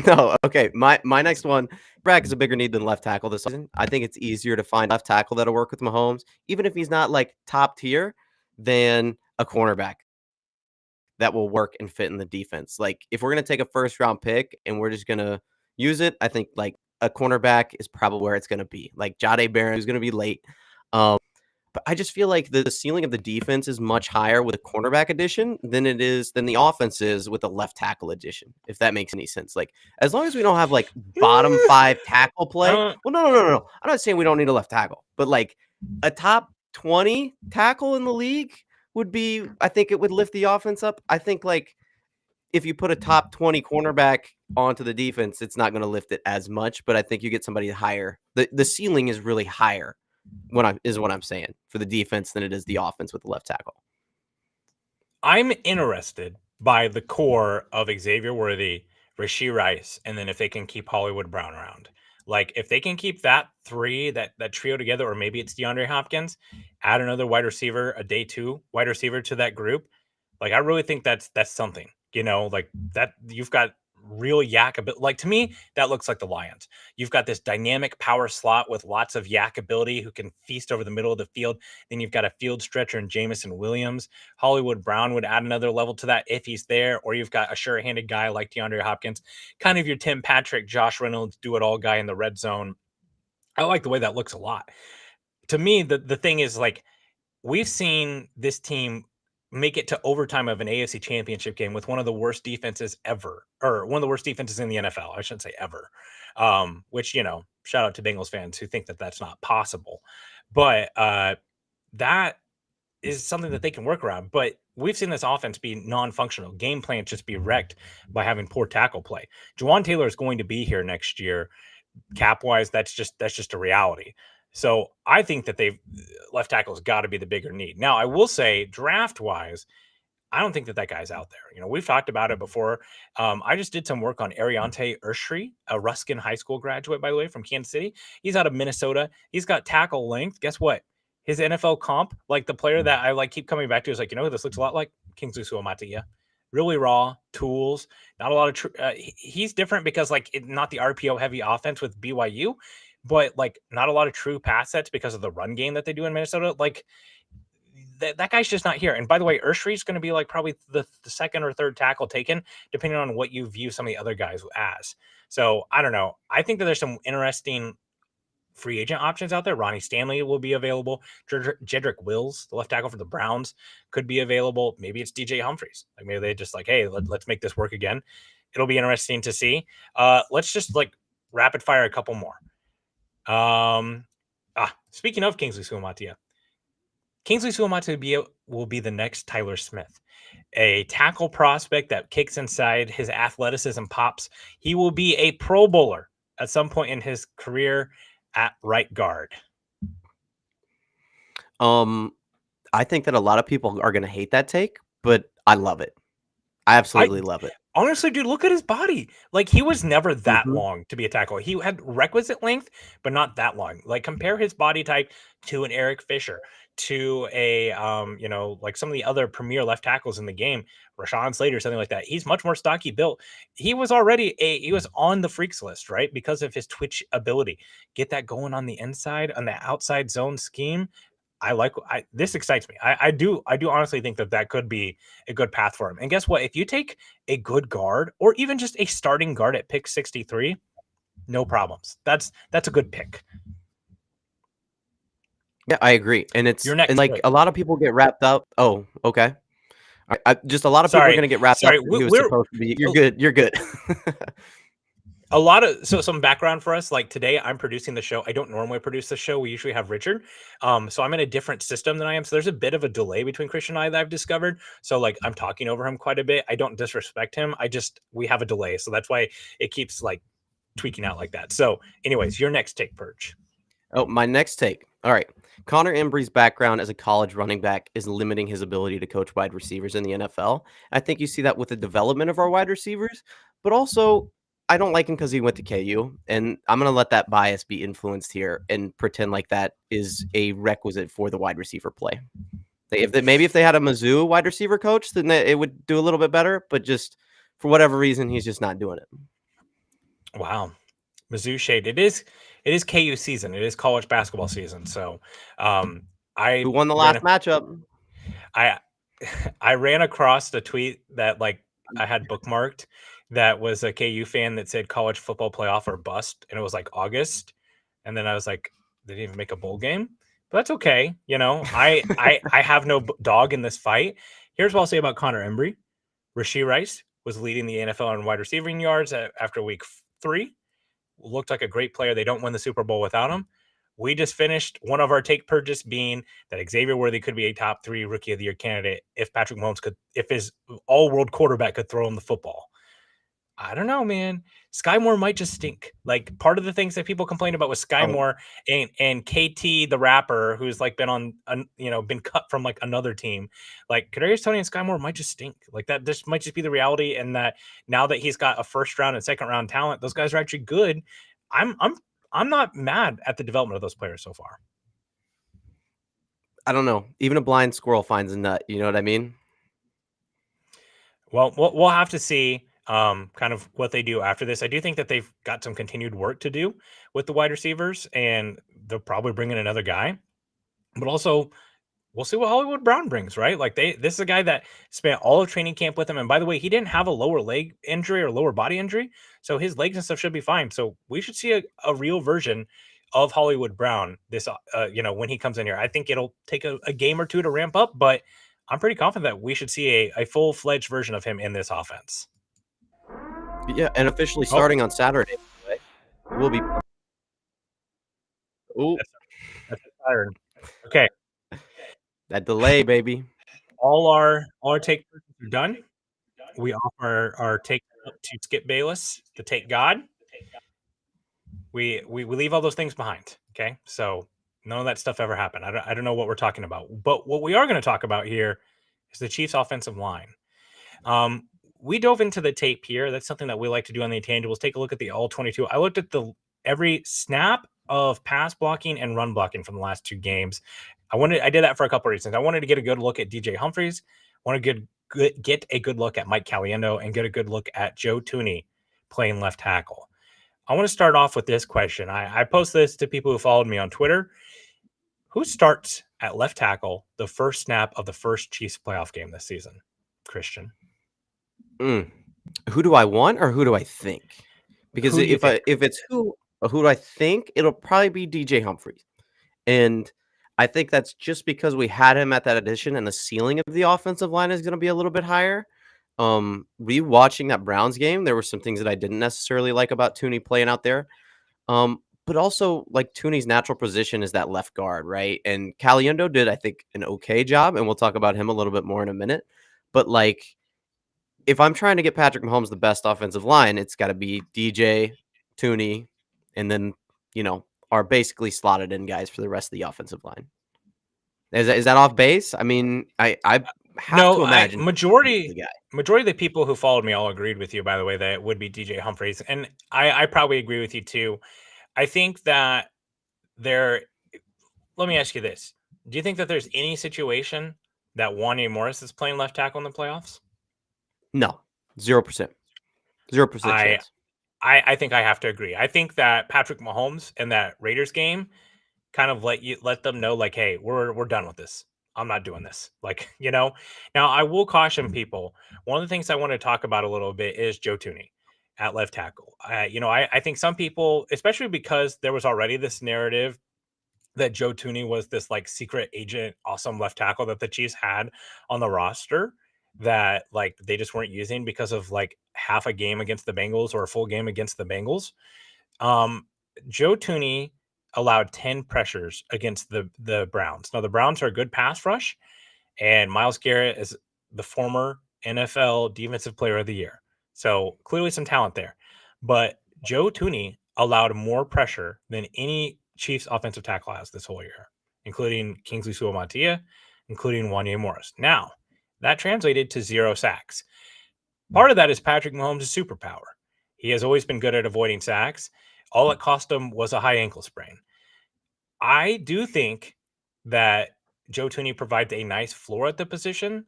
S6: No, okay. My next one, Bragg is a bigger need than left tackle this season. I think it's easier to find left tackle that'll work with Mahomes, even if he's not like top tier, than a cornerback that will work and fit in the defense. Like if we're gonna take a first round pick and we're just gonna use it, I think like a cornerback is probably where it's gonna be. Like Jahdae Barron is gonna be late. But I just feel like the ceiling of the defense is much higher with a cornerback addition than the offense is with a left tackle addition, if that makes any sense. Like, as long as we don't have like bottom 5 tackle play. Well, no. I'm not saying we don't need a left tackle, but like a top 20 tackle in the league would be, I think it would lift the offense up. I think like if you put a top 20 cornerback onto the defense, it's not going to lift it as much, but I think you get somebody higher. The ceiling is really higher. What I'm saying for the defense than it is the offense with the left tackle.
S5: I'm interested by the core of Xavier Worthy, Rashee Rice, and then if they can keep Hollywood Brown around. Like if they can keep that three, that trio together, or maybe it's DeAndre Hopkins, add another wide receiver, a day 2 wide receiver to that group. Like I really think that's something, like that you've got real yak ability. Like to me, that looks like the Lions. You've got this dynamic power slot with lots of yak ability who can feast over the middle of the field. Then you've got a field stretcher in Jamison Williams. Hollywood Brown would add another level to that if he's there, or you've got a sure-handed guy like DeAndre Hopkins, kind of your Tim Patrick, Josh Reynolds, do-it-all guy in the red zone. I like the way that looks a lot. To me, the thing is like we've seen this team make it to overtime of an AFC championship game with one of the worst defenses ever, or one of the worst defenses in the NFL. I shouldn't say ever, which, shout out to Bengals fans who think that that's not possible, but that is something that they can work around. But we've seen this offense be non-functional. Game plans just be wrecked by having poor tackle play. Juwan Taylor is going to be here next year. Cap wise, that's just a reality. So I think that left tackle's got to be the bigger need. Now, I will say draft wise, I don't think that guy's out there. We've talked about it before. I just did some work on Ariante Urshri, a Ruskin High School graduate, by the way, from Kansas City. He's out of Minnesota. He's got tackle length. Guess what? His NFL comp, like the player that I keep coming back to, is like, who this looks a lot like? Kingsley Suamataia. Really raw tools, not a lot of he's different because not the RPO heavy offense with BYU, but not a lot of true pass sets because of the run game that they do in Minnesota. That guy's just not here. And by the way, Urshri is going to be probably the second or third tackle taken, depending on what you view some of the other guys as. So I don't know. I think that there's some interesting free agent options out there. Ronnie Stanley will be available. Jedrick Wills, the left tackle for the Browns, could be available. Maybe it's DJ Humphries. Maybe they just hey, let's make this work again. It'll be interesting to see. Let's just rapid fire a couple more. Speaking of Kingsley Suamataia, will be the next Tyler Smith, a tackle prospect that kicks inside. His athleticism pops. He will be a Pro Bowler at some point in his career at right guard.
S6: I think that a lot of people are going to hate that take, but I love it. I absolutely love it.
S5: Honestly, dude, look at his body. He was never that long to be a tackle. He had requisite length, but not that long. Compare his body type to an Eric Fisher, to a some of the other premier left tackles in the game, Rashawn Slater, something like that. He's much more stocky built. He was already he was on the freaks list, right? Because of his twitch ability. Get that going on the inside, on the outside zone scheme. This excites me. I do honestly think that could be a good path for him. And guess what? If you take a good guard or even just a starting guard at pick 63, no problems. That's a good pick.
S6: Yeah, I agree. And it's a lot of people get wrapped up. Oh, okay. All Just a lot of people are
S5: Sorry.
S6: going to get wrapped
S5: Sorry,
S6: up. He was supposed to be. You're good. You're good.
S5: A lot of some background for us. Like today, I'm producing the show. I don't normally produce the show. We usually have Richard. So I'm in a different system than I am. So there's a bit of a delay between Christian and I that I've discovered. So like I'm talking over him quite a bit. I don't disrespect him. We have a delay. So that's why it keeps like tweaking out like that. So anyways, your next take, Purge.
S6: Oh, my next take. All right. Connor Embree's background as a college running back is limiting his ability to coach wide receivers in the NFL. I think you see that with the development of our wide receivers, but also I don't like him because he went to KU, and I'm going to let that bias be influenced here and pretend like that is a requisite for the wide receiver play. If they had a Mizzou wide receiver coach, then it would do a little bit better, but just for whatever reason, he's just not doing it.
S5: Wow. Mizzou shade. It is KU season. It is college basketball season. So
S6: Who won the last matchup?
S5: I ran across the tweet that like I had bookmarked that was a KU fan that said college football playoff or bust, and it was like August. And then I was like, they didn't even make a bowl game, but that's okay. You know, I have no dog in this fight. Here's what I'll say about Connor Embry. Rashee Rice was leading the NFL in wide receiving yards after week 3. Looked like a great player. They don't win the Super Bowl without him. We just finished one of our take purges being that Xavier Worthy could be a top 3 rookie of the year candidate if Patrick Mahomes if his all-world quarterback could throw him the football. I don't know, man. Sky Moore might just stink. Like part of the things that people complain about with Sky Moore and KT the rapper, who's like been been cut from like another team. Like Kadarius Toney and Sky Moore might just stink. Like that. This might just be the reality, and that now that he's got a first round and second round talent, those guys are actually good. I'm not mad at the development of those players so far.
S6: I don't know. Even a blind squirrel finds a nut. You know what I mean?
S5: Well, we'll have to see kind of what they do after this. I do think that they've got some continued work to do with the wide receivers, and they'll probably bring in another guy. But also, we'll see what Hollywood Brown brings, right? Like this is a guy that spent all of training camp with him. And by the way, he didn't have a lower leg injury or lower body injury. So his legs and stuff should be fine. So we should see a real version of Hollywood Brown this, when he comes in here. I think it'll take a game or two to ramp up, but I'm pretty confident that we should see a full-fledged version of him in this offense.
S6: Yeah, and officially starting on Saturday. We'll be. Ooh,
S5: that's a siren. Okay.
S6: That delay, baby.
S5: All our take are done. We offer our take to Skip Bayless, the take God. We leave all those things behind. Okay, so none of that stuff ever happened. I don't know what we're talking about, but what we are going to talk about here is the Chiefs' offensive line. We dove into the tape here. That's something that we like to do on the Intangibles. Take a look at the all 22. I looked at every snap of pass blocking and run blocking from the last 2 games. I did that for a couple of reasons. I wanted to get a good look at DJ Humphries. I want to get a good look at Mike Caliendo and get a good look at Joe Thuney playing left tackle. I want to start off with this question. I posted this to people who followed me on Twitter. Who starts at left tackle the first snap of the first Chiefs playoff game this season? Christian.
S6: Who do I want or who do I think? Because if it's who do I think, it'll probably be DJ Humphries. And I think that's just because we had him at that edition and the ceiling of the offensive line is going to be a little bit higher. Rewatching that Browns game, there were some things that I didn't necessarily like about Thuney playing out there. But also like Thuney's natural position is that left guard, right? And Caliendo did, I think, an okay job, and we'll talk about him a little bit more in a minute. But like, if I'm trying to get Patrick Mahomes the best offensive line, it's got to be DJ, Thuney, and then, are basically slotted in guys for the rest of the offensive line. Is that off base? I mean, I have to imagine
S5: majority of the people who followed me all agreed with you, by the way, that it would be DJ Humphries. And I probably agree with you too. I think that let me ask you this. Do you think that there's any situation that Wanya Morris is playing left tackle in the playoffs?
S6: No, 0%. 0% chance.
S5: I think I have to agree. I think that Patrick Mahomes in that Raiders game kind of let them know, like, hey, we're done with this. I'm not doing this. Like, Now I will caution people. One of the things I want to talk about a little bit is Joe Thuney at left tackle. I think some people, especially because there was already this narrative that Joe Thuney was this like secret agent, awesome left tackle that the Chiefs had on the roster. that like they just weren't using because of like half a game against the Bengals or a full game against the Bengals. Joe Tooney allowed 10 pressures against the Browns. Now the Browns are a good pass rush, and Myles Garrett is the former NFL Defensive Player of the Year. So clearly some talent there. But Joe Tooney allowed more pressure than any Chiefs offensive tackle has this whole year, including Kingsley Suamataia, including Wanya Morris. Now, that translated to 0 sacks. Part of that is Patrick Mahomes' superpower. He has always been good at avoiding sacks. All it cost him was a high ankle sprain. I do think that Joe Tooney provides a nice floor at the position,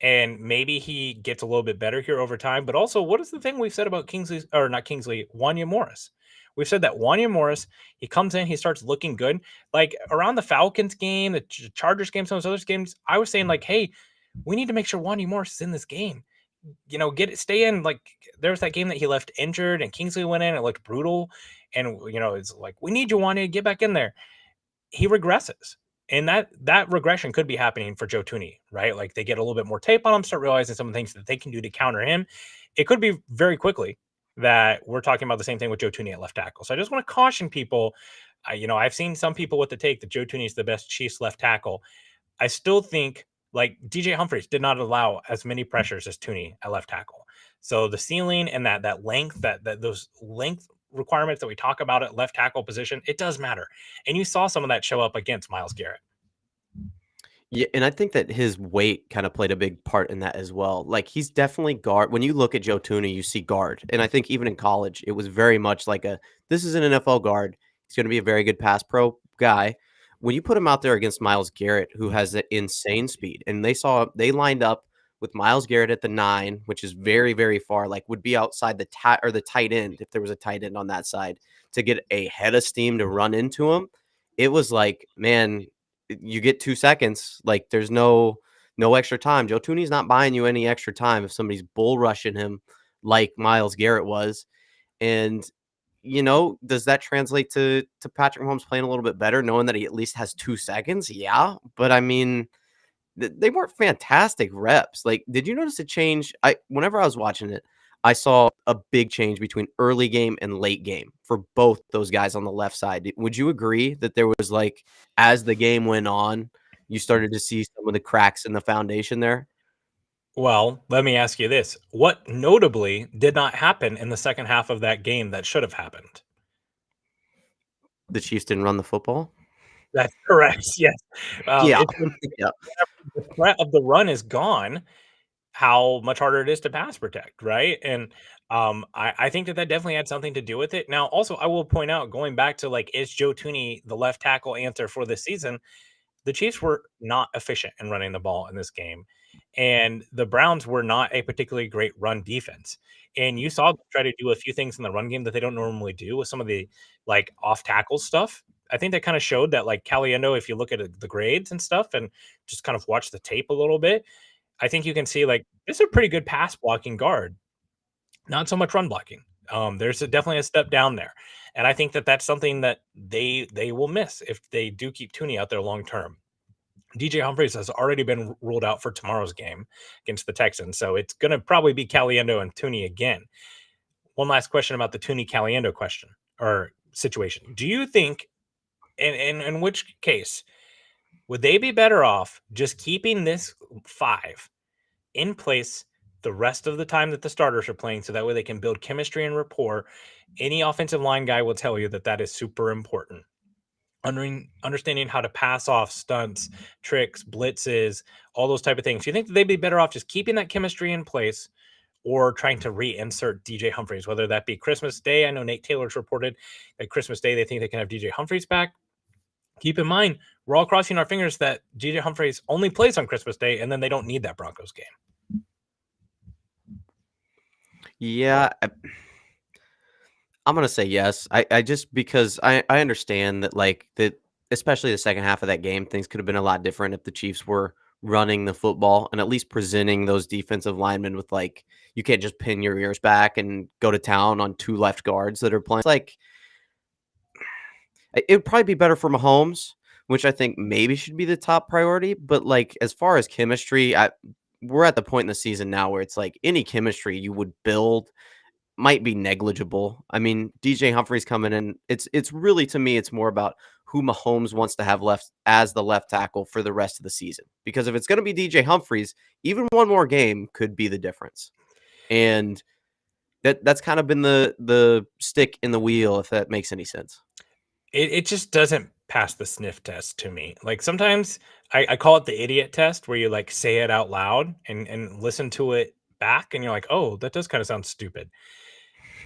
S5: and maybe he gets a little bit better here over time. But also, what is the thing we've said about Wanya Morris? We've said that Wanya Morris, he comes in, he starts looking good. Like around the Falcons game, the Chargers game, some of those other games, I was saying like, hey, we need to make sure Wanya Morris is in this game. Stay in. Like there was that game that he left injured and Kingsley went in. It looked brutal. And, it's like, we need you, Wanya, get back in there. He regresses. And that regression could be happening for Joe Tooney, right? Like they get a little bit more tape on him, start realizing some of the things that they can do to counter him. It could be very quickly that we're talking about the same thing with Joe Tooney at left tackle. So I just want to caution people. I've seen some people with the take that Joe Tooney is the best Chiefs left tackle. I still think like DJ Humphries did not allow as many pressures as Tooney at left tackle. So the ceiling and that length, those length requirements that we talk about at left tackle position, it does matter. And you saw some of that show up against Myles Garrett.
S6: Yeah, and I think that his weight kind of played a big part in that as well. Like he's definitely guard. When you look at Joe Tooney, you see guard. And I think even in college, it was very much like this is an NFL guard. He's going to be a very good pass pro guy. When you put him out there against Myles Garrett, who has that insane speed, and they lined up with Myles Garrett at the 9, which is very, very far, like would be outside the tight end if there was a tight end on that side, to get a head of steam to run into him. It was like, man, you get 2 seconds. Like there's no extra time. Joe Tooney's not buying you any extra time if somebody's bull rushing him like Myles Garrett was. And does that translate to Patrick Mahomes playing a little bit better, knowing that he at least has 2 seconds? Yeah, but I mean, they weren't fantastic reps. Like, did you notice a change? Whenever I was watching it, I saw a big change between early game and late game for both those guys on the left side. Would you agree that there was like, as the game went on, you started to see some of the cracks in the foundation there?
S5: Well, let me ask you this. What notably did not happen in the second half of that game that should have happened?
S6: The Chiefs didn't run the football?
S5: That's correct. Yes.
S6: Yeah. Yeah.
S5: The threat of the run is gone, how much harder it is to pass protect, right? And I think that definitely had something to do with it. Now, also, I will point out, going back to like, is Joe Tooney the left tackle answer for this season? The Chiefs were not efficient in running the ball in this game, and the Browns were not a particularly great run defense. And you saw them try to do a few things in the run game that they don't normally do with some of the like off tackle stuff. I think that kind of showed that like Caliendo, if you look at the grades and stuff and just kind of watch the tape a little bit, I think you can see like this is a pretty good pass blocking guard, not so much run blocking. There's definitely a step down there, and I think that that's something that they will miss if they do keep Tooney out there long term. DJ Humphries has already been ruled out for tomorrow's game against the Texans, so it's going to probably be Caliendo and Tooney again. One last question about the Tooney Caliendo question or situation. Do you think, in which case, would they be better off just keeping this 5 in place the rest of the time that the starters are playing, so that way they can build chemistry and rapport? Any offensive line guy will tell you that is super important. Understanding how to pass off stunts, tricks, blitzes, all those type of things. Do you think that they'd be better off just keeping that chemistry in place, or trying to reinsert DJ Humphries, whether that be Christmas Day? I know Nate Taylor's reported that Christmas Day they think they can have DJ Humphries back. Keep in mind, we're all crossing our fingers that DJ Humphries only plays on Christmas Day, and then they don't need that Broncos game.
S6: Yeah, I'm gonna say yes. I just because I understand that especially the second half of that game, things could have been a lot different if the Chiefs were running the football and at least presenting those defensive linemen with you can't just pin your ears back and go to town on 2 left guards that are playing. It's like it would probably be better for Mahomes, which I think maybe should be the top priority. But as far as chemistry, we're at the point in the season now where it's like any chemistry you would build might be negligible. I mean, DJ Humphries coming in, it's really, to me, it's more about who Mahomes wants to have left as the left tackle for the rest of the season. Because if it's going to be DJ Humphries, even one more game could be the difference. And that's kind of been the stick in the wheel, if that makes any sense.
S5: It just doesn't pass the sniff test to me. Like sometimes I call it the idiot test, where you like say it out loud and listen to it back, and you're like, oh, that does kind of sound stupid.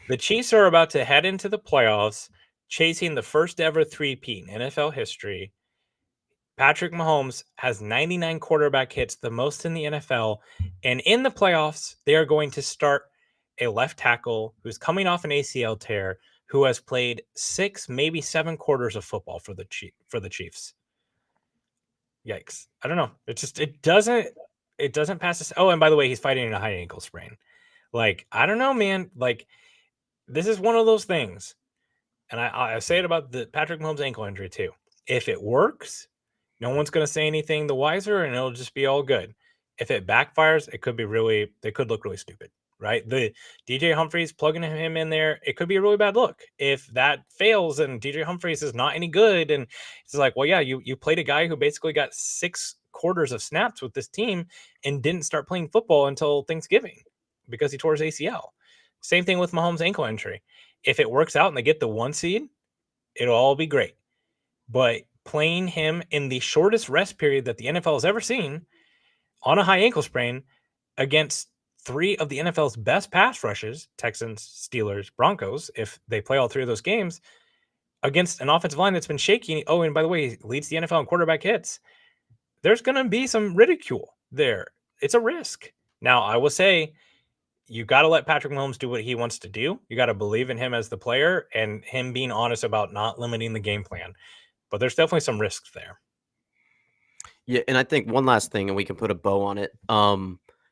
S5: The Chiefs are about to head into the playoffs, chasing the first ever three-peat in NFL history. Patrick Mahomes has 99 quarterback hits, the most in the NFL. And in the playoffs, they are going to start a left tackle who's coming off an ACL tear, who has played 6, maybe 7 quarters of football for the Chiefs. Yikes. I don't know. It doesn't pass this. Oh, and by the way, he's fighting a high ankle sprain. Like, I don't know, man. Like, this is one of those things. And I say it about the Patrick Mahomes ankle injury too. If it works, no one's going to say anything the wiser, and it'll just be all good. If it backfires, it could look really stupid, right? The DJ Humphries, plugging him in there, it could be a really bad look. If that fails and DJ Humphries is not any good, and it's like, well, yeah, you played a guy who basically got 6 quarters of snaps with this team and didn't start playing football until Thanksgiving because he tore his ACL. Same thing with Mahomes' ankle injury. If it works out and they get the 1 seed, it'll all be great. But playing him in the shortest rest period that the NFL has ever seen on a high ankle sprain against 3 of the NFL's best pass rushes, Texans, Steelers, Broncos, if they play all 3 of those games, against an offensive line that's been shaky. Oh, and by the way, he leads the NFL in quarterback hits. There's going to be some ridicule there. It's a risk. Now, I will say, you got to let Patrick Mahomes do what he wants to do. You got to believe in him as the player and him being honest about not limiting the game plan. But there's definitely some risks there.
S6: Yeah, and I think one last thing, and we can put a bow on it.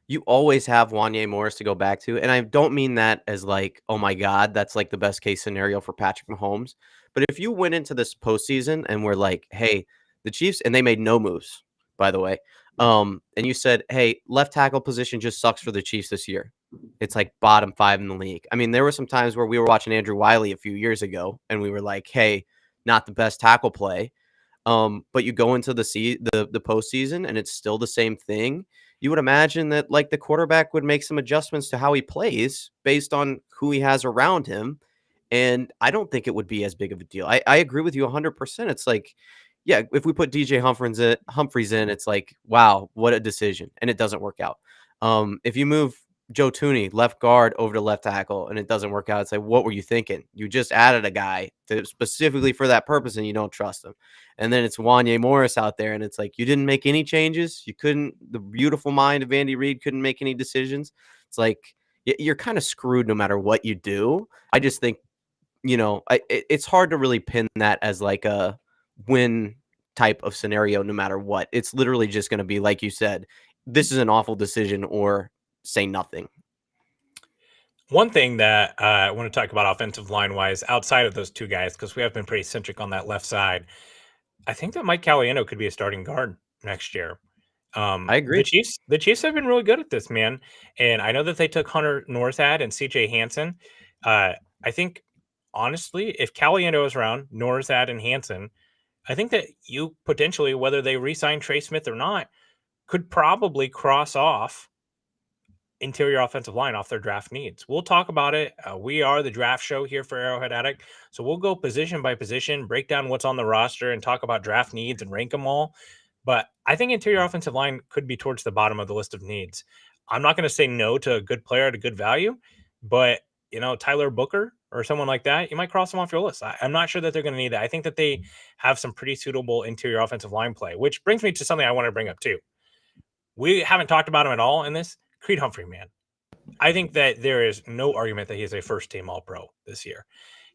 S6: You always have Wanye Morris to go back to, and I don't mean that as like, oh my God, that's like the best case scenario for Patrick Mahomes. But if you went into this postseason and were like, hey, the Chiefs, and they made no moves, by the way, and you said, hey, left tackle position just sucks for the Chiefs this year. It's like bottom 5 in the league. I mean, there were some times where we were watching Andrew Wiley a few years ago, and we were like, hey, not the best tackle play. But you go into the postseason and it's still the same thing. You would imagine that like the quarterback would make some adjustments to how he plays based on who he has around him. And I don't think it would be as big of a deal. I agree with you 100%. It's like, yeah, if we put DJ Humphries in, it's like, wow, what a decision. And it doesn't work out. If you move Joe Tooney, left guard, over to left tackle, and it doesn't work out, it's like, what were you thinking? You just added a guy specifically for that purpose, and you don't trust him. And then it's Wanye Morris out there, and it's like, you didn't make any changes. You couldn't. The beautiful mind of Andy Reid couldn't make any decisions. It's like you're kind of screwed no matter what you do. I just think, it's hard to really pin that as like a win type of scenario no matter what. It's literally just going to be, like you said, this is an awful decision or say nothing.
S5: One thing that I want to talk about offensive line wise, outside of those 2 guys, because we have been pretty centric on that left side, I think that Mike Caliendo could be a starting guard next year.
S6: I agree.
S5: The Chiefs have been really good at this, man. And I know that they took Hunter Northad and CJ Hansen. I think, honestly, if Caliendo is around, Northad and Hansen, I think that you potentially, whether they re-sign Trey Smith or not, could probably cross off interior offensive line off their draft needs. We'll talk about it. We are the draft show here for Arrowhead Addict. So we'll go position by position, break down what's on the roster, and talk about draft needs and rank them all. But I think interior offensive line could be towards the bottom of the list of needs. I'm not going to say no to a good player at a good value, but Tyler Booker or someone like that, you might cross them off your list. I'm not sure that they're going to need that. I think that they have some pretty suitable interior offensive line play, which brings me to something I want to bring up too. We haven't talked about him at all in this. Creed Humphrey, man. I think that there is no argument that he is a first-team All-Pro this year.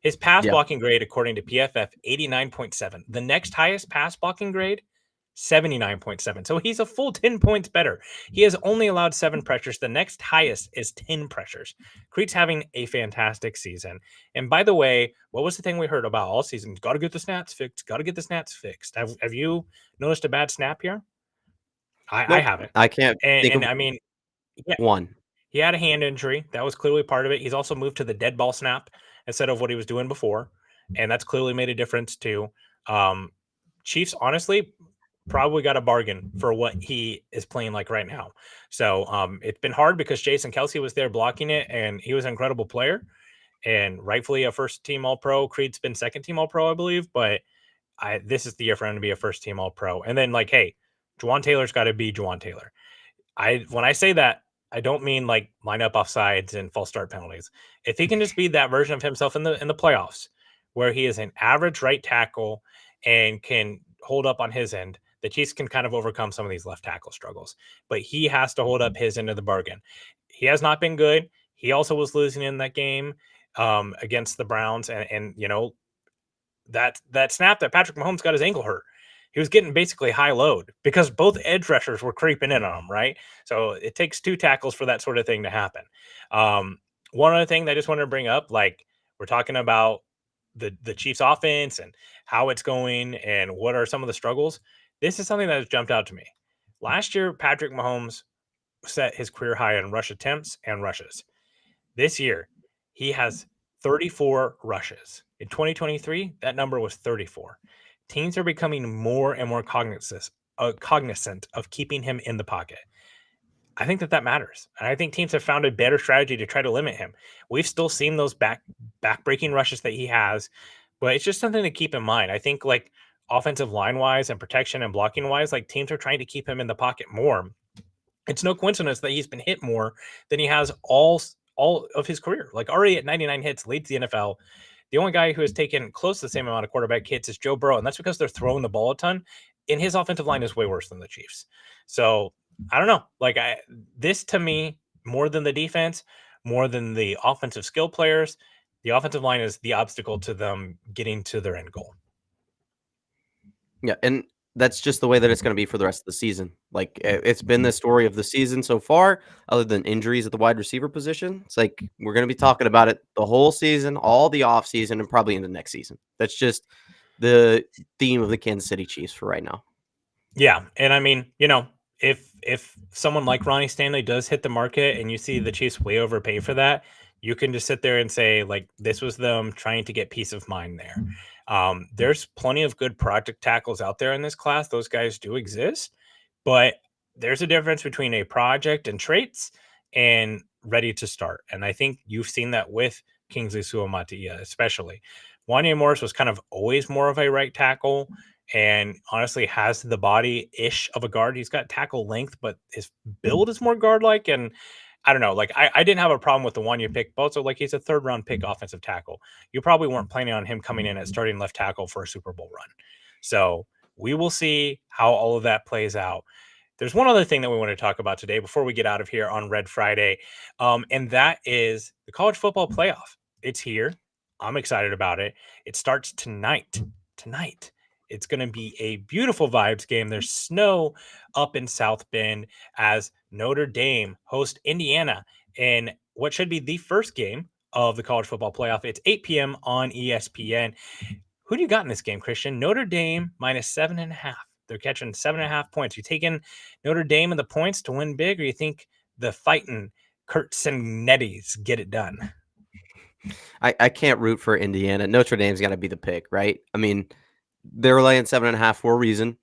S5: His pass blocking grade, according to PFF, 89.7. The next highest pass blocking grade, 79.7. So he's a full 10 points better. He has only allowed 7 pressures. The next highest is 10 pressures. Creed's having a fantastic season. And by the way, what was the thing we heard about all season? Got to get the snaps fixed. Got to get the snaps fixed. Have you noticed a bad snap here? I haven't.
S6: I can't think
S5: And
S6: of
S5: I mean, yeah,
S6: one.
S5: he had a hand injury. That was clearly part of it. He's also moved to the dead ball snap instead of what he was doing before, and that's clearly made a difference too. Um, Chiefs, honestly, probably got a bargain for what he is playing like right now. So it's been hard because Jason Kelsey was there blocking it, and he was an incredible player and rightfully a first team All Pro. Creed's been second team All Pro, I believe, but this is the year for him to be a first team All Pro. And then like, hey, Juwan Taylor's got to be Juwan Taylor. When I say that, I don't mean like line up offsides and false start penalties. If he can just be that version of himself in the playoffs, where he is an average right tackle and can hold up on his end, the Chiefs can kind of overcome some of these left tackle struggles. But he has to hold up his end of the bargain. He has not been good. He also was losing in that game against the Browns, and you know that snap that Patrick Mahomes got his ankle hurt. He was getting basically high load because both edge rushers were creeping in on him, right? So it takes two tackles for that sort of thing to happen. One other thing that I just wanted to bring up, like we're talking about the Chiefs offense and how it's going and what are some of the struggles. This is something that has jumped out to me. Last year, Patrick Mahomes set his career high in rush attempts and rushes. This year, he has 34 rushes. In 2023, that number was 34. Teams are becoming more and more cognizant of keeping him in the pocket. I think that matters. And I think teams have found a better strategy to try to limit him. We've still seen those back-breaking rushes that he has, but it's just something to keep in mind. I think like offensive line-wise and protection and blocking-wise, like teams are trying to keep him in the pocket more. It's no coincidence that he's been hit more than he has all of his career. Like already at 99 hits, leads the NFL. The only guy who has taken close to the same amount of quarterback hits is Joe Burrow, and that's because they're throwing the ball a ton. And his offensive line is way worse than the Chiefs. So I don't know. Like this to me, more than the defense, more than the offensive skill players, the offensive line is the obstacle to them getting to their end goal.
S6: Yeah, and that's just the way that it's going to be for the rest of the season. Like it's been the story of the season so far, other than injuries at the wide receiver position. It's like we're going to be talking about it the whole season, all the off season, and probably into next season. That's just the theme of the Kansas City Chiefs for right now.
S5: Yeah, and I mean, you know, if someone like Ronnie Stanley does hit the market and you see the Chiefs way overpay for that, you can just sit there and say like this was them trying to get peace of mind there. There's plenty of good project tackles out there in this class. Those guys do exist, but there's a difference between a project and traits and ready to start. And I think you've seen that with Kingsley Suamataia, especially. Wanya Morris was kind of always more of a right tackle and honestly has the body-ish of a guard. He's got tackle length, but his build is more guard-like. And I don't know, like I didn't have a problem with the one you pick, but also like he's a third-round pick offensive tackle. You probably weren't planning on him coming in as starting left tackle for a Super Bowl run. So we will see how all of that plays out. There's one other thing that we want to talk about today before we get out of here on Red Friday, and that is the college football playoff. It's here. I'm excited about it. It starts tonight. It's going to be a beautiful vibes game. There's snow up in South Bend as Notre Dame host Indiana in what should be the first game of the college football playoff. It's 8 p.m. on ESPN. Who do you got in this game, Christian? Notre Dame minus 7.5. They're catching 7.5 points. You taking Notre Dame and the points to win big, or you think the fighting Kurt Cignettis get it done?
S6: I can't root for Indiana. Notre Dame's got to be the pick, right? I mean, they're laying 7.5 for a reason.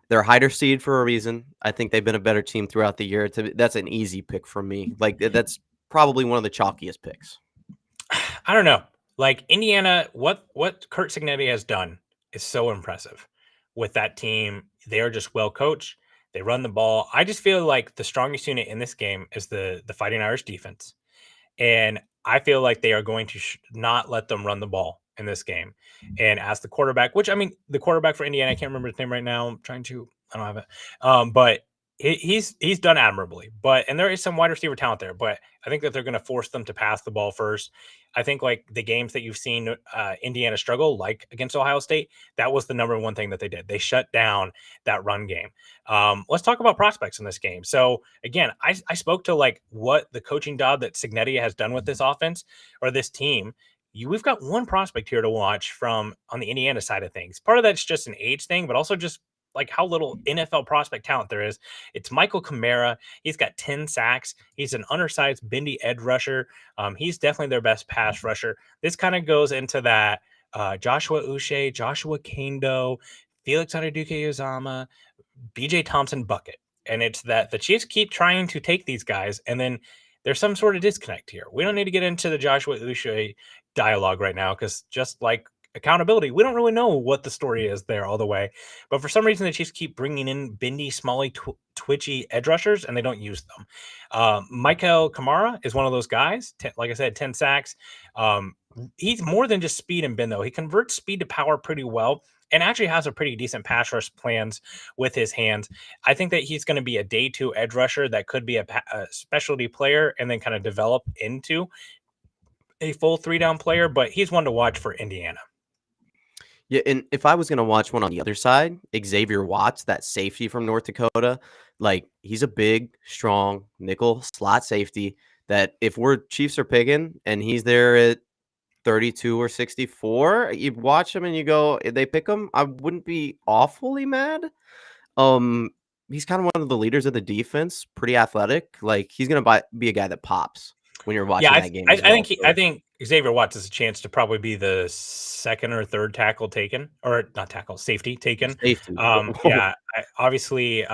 S6: They're higher seed for a reason. I think they've been a better team throughout the year. That's an easy pick for me. Like that's probably one of the chalkiest picks.
S5: I don't know. Like Indiana, what Kurt Cignetti has done is so impressive with that team. They are just well coached. They run the ball. I just feel like the strongest unit in this game is the Fighting Irish defense. And I feel like they are going to not let them run the ball in this game. And as the quarterback, which I mean, the quarterback for Indiana, I can't remember his name right now. I'm trying to, I don't have it. But he's done admirably. And there is some wide receiver talent there. But I think that they're going to force them to pass the ball first. I think like the games that you've seen Indiana struggle, like against Ohio State, that was the number one thing that they did. They shut down that run game. Let's talk about prospects in this game. So again, I spoke to like what the coaching job that Cignetti has done with this offense or this team. We've got one prospect here to watch from on the Indiana side of things. Part of that's just an age thing, but also just like how little NFL prospect talent there is. It's Michael Kamara. He's got 10 sacks. He's an undersized, bendy edge rusher. He's definitely their best pass rusher. This kind of goes into that Joshua Uche, Joshua Kando, Felix Anudike-Uzomah, BJ Thompson bucket. And it's that the Chiefs keep trying to take these guys, and then there's some sort of disconnect here. We don't need to get into the Joshua Uche dialogue right now, because just like accountability, we don't really know what the story is there all the way. But for some reason, the Chiefs keep bringing in bendy, smally, twitchy edge rushers, and they don't use them. Michael Kamara is one of those guys. Like I said, 10 sacks. He's more than just speed and bend, though. He converts speed to power pretty well, and actually has a pretty decent pass rush plans with his hands. I think that he's going to be a day 2 edge rusher that could be a specialty player and then kind of develop into a full 3-down player, but he's one to watch for Indiana.
S6: Yeah, and if I was going to watch one on the other side, Xavier Watts, that safety from North Dakota, like he's a big, strong nickel slot safety that if we're Chiefs are picking and he's there at 32 or 64, you watch him and you go, they pick him, I wouldn't be awfully mad. He's kind of one of the leaders of the defense, pretty athletic. Like he's going to be a guy that pops when you're watching that game.
S5: I think Xavier Watts has a chance to probably be the second or third tackle taken, or not tackle, safety taken.
S6: Safety.
S5: Obviously,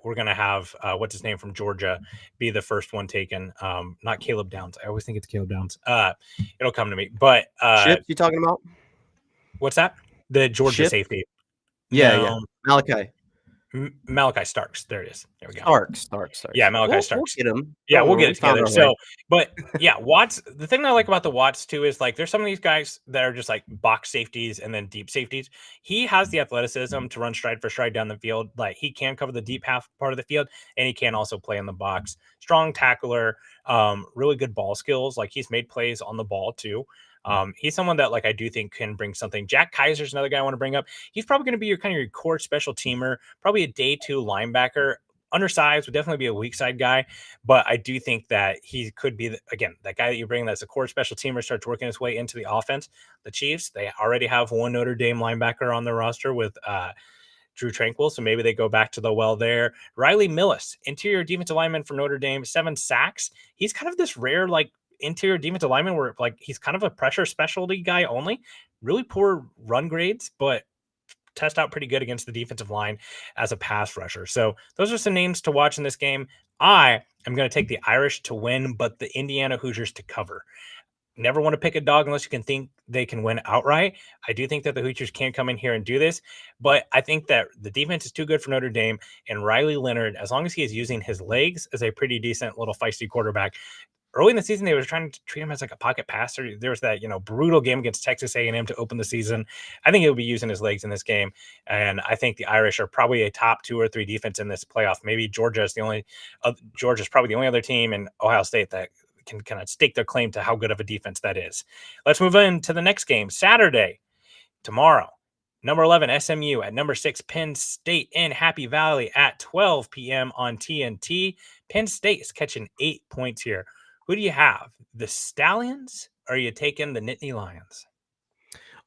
S5: we're gonna have what's his name from Georgia be the first one taken. Not Caleb Downs. I always think it's Caleb Downs. It'll come to me. But
S6: Ships, you talking about?
S5: What's that? The Georgia
S6: Ship?
S5: safety.
S6: Yeah.
S5: Malachi Starks. There it is. There we go.
S6: Starks.
S5: Yeah, Malachi Starks.
S6: We'll get him.
S5: Yeah, we'll get it together. So,
S6: way.
S5: but yeah, Watts, the thing that I like about the Watts too is like there's some of these guys that are just like box safeties and then deep safeties. He has the athleticism to run stride for stride down the field. Like he can cover the deep half part of the field, and he can also play in the box. Strong tackler, really good ball skills. Like he's made plays on the ball too. He's someone that like I do think can bring something. Jack Kaiser's another guy I want to bring up. He's probably going to be your kind of your core special teamer, probably a day 2 linebacker. Undersized, would definitely be a weak side guy, but I do think that he could be again that guy that you bring that's a core special teamer, starts working his way into the offense. The Chiefs, they already have one Notre Dame linebacker on their roster with Drew Tranquil, so maybe they go back to the well there. Riley Millis, interior defensive lineman for Notre Dame, 7 sacks. He's kind of this rare like interior defensive lineman where like he's kind of a pressure specialty guy only. Really poor run grades, but test out pretty good against the defensive line as a pass rusher. So those are some names to watch in this game. I am going to take the Irish to win, but the Indiana Hoosiers to cover. Never want to pick a dog unless you can think they can win outright. I do think that the Hoosiers can come in here and do this, but I think that the defense is too good for Notre Dame, and Riley Leonard, as long as he is using his legs, is a pretty decent little feisty quarterback. Early in the season, they were trying to treat him as like a pocket passer. There was that, brutal game against Texas A&M to open the season. I think he'll be using his legs in this game, and I think the Irish are probably a top 2 or 3 defense in this playoff. Maybe Georgia's probably the only other team in Ohio State that can kind of stake their claim to how good of a defense that is. Let's move on to the next game. Saturday, tomorrow, number 11 SMU at number 6 Penn State in Happy Valley at 12 p.m. on TNT. Penn State is catching 8 points here. Who do you have? The Stallions, or are you taking the Nittany Lions?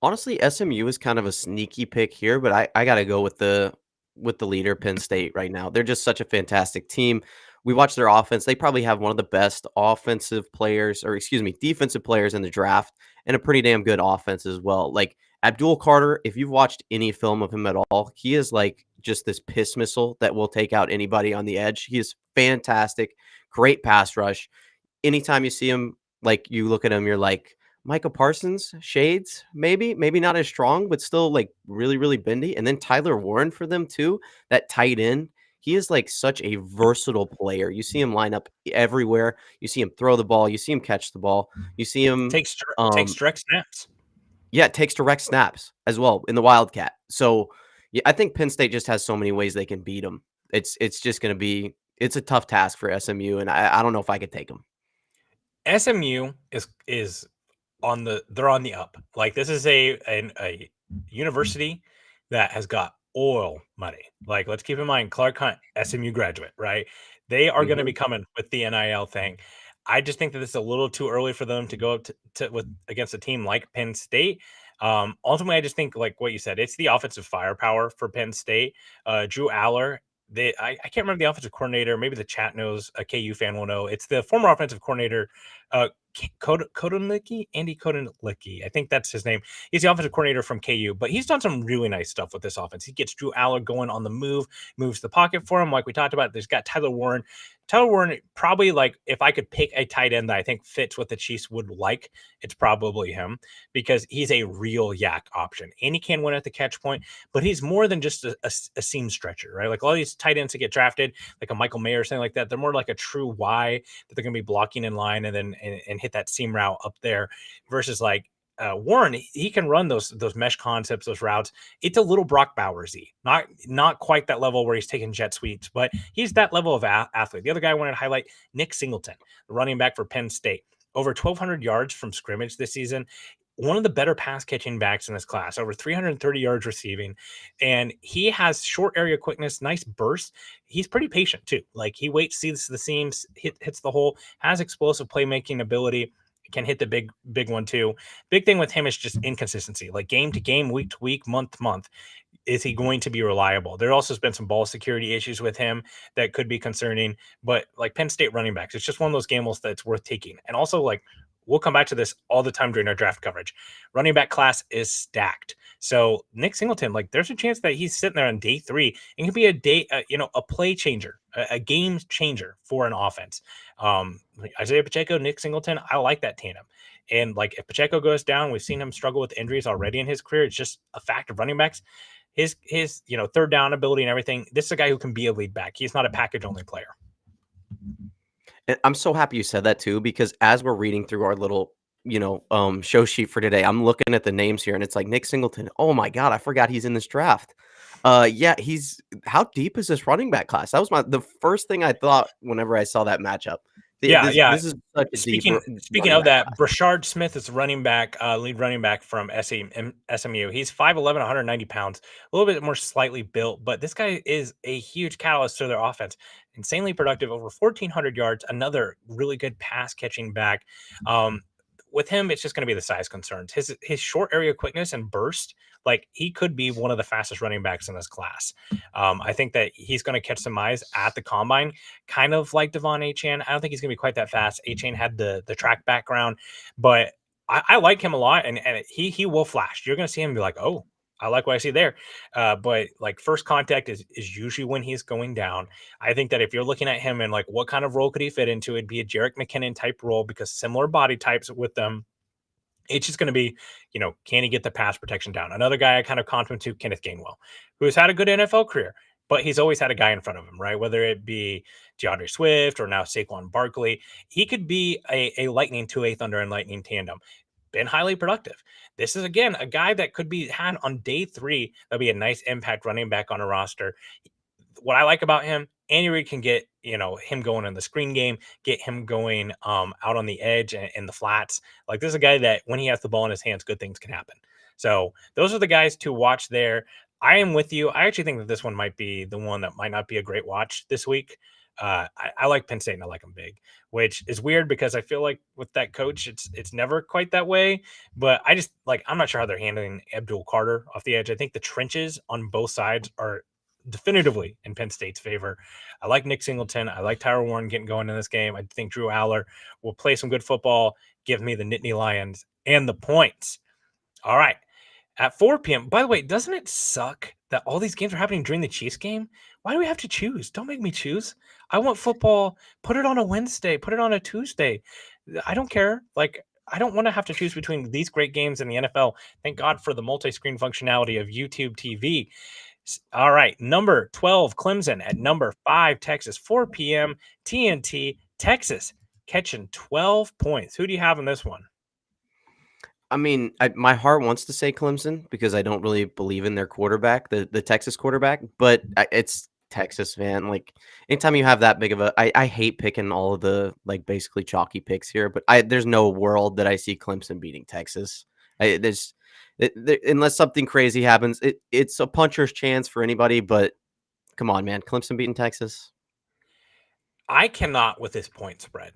S6: Honestly, SMU is kind of a sneaky pick here, but I got to go with the leader, Penn State, right now. They're just such a fantastic team. We watch their offense. They probably have one of the best defensive players in the draft, and a pretty damn good offense as well. Like Abdul Carter, if you've watched any film of him at all, he is like just this piss missile that will take out anybody on the edge. He is fantastic, great pass rush. Anytime you see him, like you look at him, you're like, Micah Parsons, shades, maybe not as strong, but still like really, really bendy. And then Tyler Warren for them too, that tight end. He is like such a versatile player. You see him line up everywhere. You see him throw the ball. You see him catch the ball. You see him
S5: takes direct snaps.
S6: Yeah, it takes direct snaps as well in the Wildcat. So yeah, I think Penn State just has so many ways they can beat them. It's just going to be a tough task for SMU, and I don't know if I could take them.
S5: SMU is on the up. Like this is a university that has got oil money. Like let's keep in mind Clark Hunt, SMU graduate, right? They are going to be coming with the NIL thing. I just think that it's a little too early for them to go up to against a team like Penn State. Ultimately, I just think like what you said, it's the offensive firepower for Penn State. Drew Aller. I can't remember the offensive coordinator. Maybe the chat knows. A KU fan will know. It's the former offensive coordinator, Andy Kodalicki. I think that's his name. He's the offensive coordinator from KU, but he's done some really nice stuff with this offense. He gets Drew Aller going on the move, moves the pocket for him, like we talked about. There's got Tyler Warren. Tyler Warren, probably like if I could pick a tight end that I think fits what the Chiefs would like, it's probably him because he's a real yak option and he can win at the catch point, but he's more than just a seam stretcher, right? Like all these tight ends that get drafted, like a Michael Mayer or something like that, they're more like a true Y that they're going to be blocking in line and then and hit that seam route up there versus like Warren, he can run those mesh concepts, those routes. It's a little Brock Bowers-y, not quite that level where he's taking jet sweeps, but he's that level of athlete. The other guy I wanted to highlight, Nick Singleton, the running back for Penn State, over 1,200 yards from scrimmage this season. One of the better pass catching backs in this class, over 330 yards receiving, and he has short area quickness, nice burst. He's pretty patient too. Like he waits, sees the seams, hits the hole, has explosive playmaking ability. Can hit the big one too. Big thing with him is just inconsistency, like game to game, week to week, month to month. Is he going to be reliable? There also has been some ball security issues with him that could be concerning, but like Penn State running backs, it's just one of those gambles that's worth taking. And also like we'll come back to this all the time during our draft coverage. Running back class is stacked. So Nick Singleton, like there's a chance that he's sitting there on day 3 and could be a play changer, a game changer for an offense. Isaiah Pacheco, Nick Singleton, I like that tandem. And like if Pacheco goes down, we've seen him struggle with injuries already in his career. It's just a fact of running backs. His third down ability and everything. This is a guy who can be a lead back. He's not a package only player.
S6: And I'm so happy you said that too, because as we're reading through our little, show sheet for today, I'm looking at the names here and it's like Nick Singleton. Oh my God, I forgot he's in this draft. Yeah, how deep is this running back class? That was the first thing I thought whenever I saw that matchup. This is such a
S5: Speaking of that, Brashard Smith is running back, lead running back from SMU. He's 5'11", 190 pounds, a little bit more slightly built, but this guy is a huge catalyst to their offense. Insanely productive, over 1,400 yards, another really good pass catching back. With him, it's just going to be the size concerns. His short area quickness and burst, like he could be one of the fastest running backs in this class. I think that he's going to catch some eyes at the combine, kind of like Devon Achane. I don't think he's going to be quite that fast. Achane had the track background, but I like him a lot, and he will flash. You're going to see him be like, oh, I like what I see there. But like first contact is usually when he's going down. I think that if you're looking at him and like what kind of role could he fit into, it'd be a Jerick McKinnon type role because similar body types with them. It's just going to be, can he get the pass protection down? Another guy I kind of compliment to, Kenneth Gainwell, who has had a good NFL career, but he's always had a guy in front of him, right? Whether it be DeAndre Swift or now Saquon Barkley, he could be a Lightning 2/8 Thunder and Lightning tandem. Been highly productive. This is, again, a guy that could be had on day 3. That'll be a nice impact running back on a roster. What I like about him, Andy Reid can get, him going in the screen game, get him going out on the edge and in the flats. Like this is a guy that when he has the ball in his hands, good things can happen. So those are the guys to watch there. I am with you. I actually think that this one might be the one that might not be a great watch this week. I like Penn State and I like them big, which is weird because I feel like with that coach, it's never quite that way. But I just I'm not sure how they're handling Abdul Carter off the edge. I think the trenches on both sides are definitively in Penn State's favor. I like Nick Singleton. I like Tyler Warren getting going in this game. I think Drew Aller will play some good football, give me the Nittany Lions and the points. All right. At 4 p.m. By the way, doesn't it suck that all these games are happening during the Chiefs game? Why do we have to choose? Don't make me choose. I want football. Put it on a Wednesday. Put it on a Tuesday. I don't care. I don't want to have to choose between these great games in the NFL. Thank God for the multi-screen functionality of YouTube TV. All right. Number 12, Clemson. At number 5, Texas. 4 p.m. TNT. Texas catching 12 points. Who do you have in this one?
S6: I mean, my heart wants to say Clemson because I don't really believe in their quarterback, the Texas quarterback, but it's Texas, man. Like anytime you have that big of I hate picking all of the basically chalky picks here, but there's no world that I see Clemson beating Texas. Unless something crazy happens, it's a puncher's chance for anybody, but come on, man. Clemson beating Texas.
S5: I cannot with this point spread.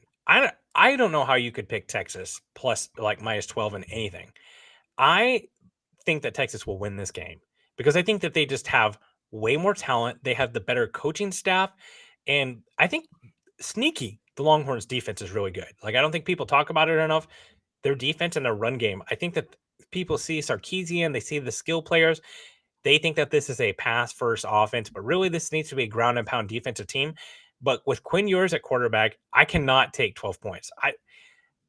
S5: I don't know how you could pick Texas plus minus 12 in anything. I think that Texas will win this game because I think that they just have way more talent. They have the better coaching staff. And I think sneaky, the Longhorns defense is really good. Like, I don't think people talk about it enough. Their defense and their run game. I think that people see Sarkisian, they see the skill players. They think that this is a pass first offense, but really this needs to be a ground and pound defensive team. But with Quinn Ewers at quarterback, I cannot take 12 points.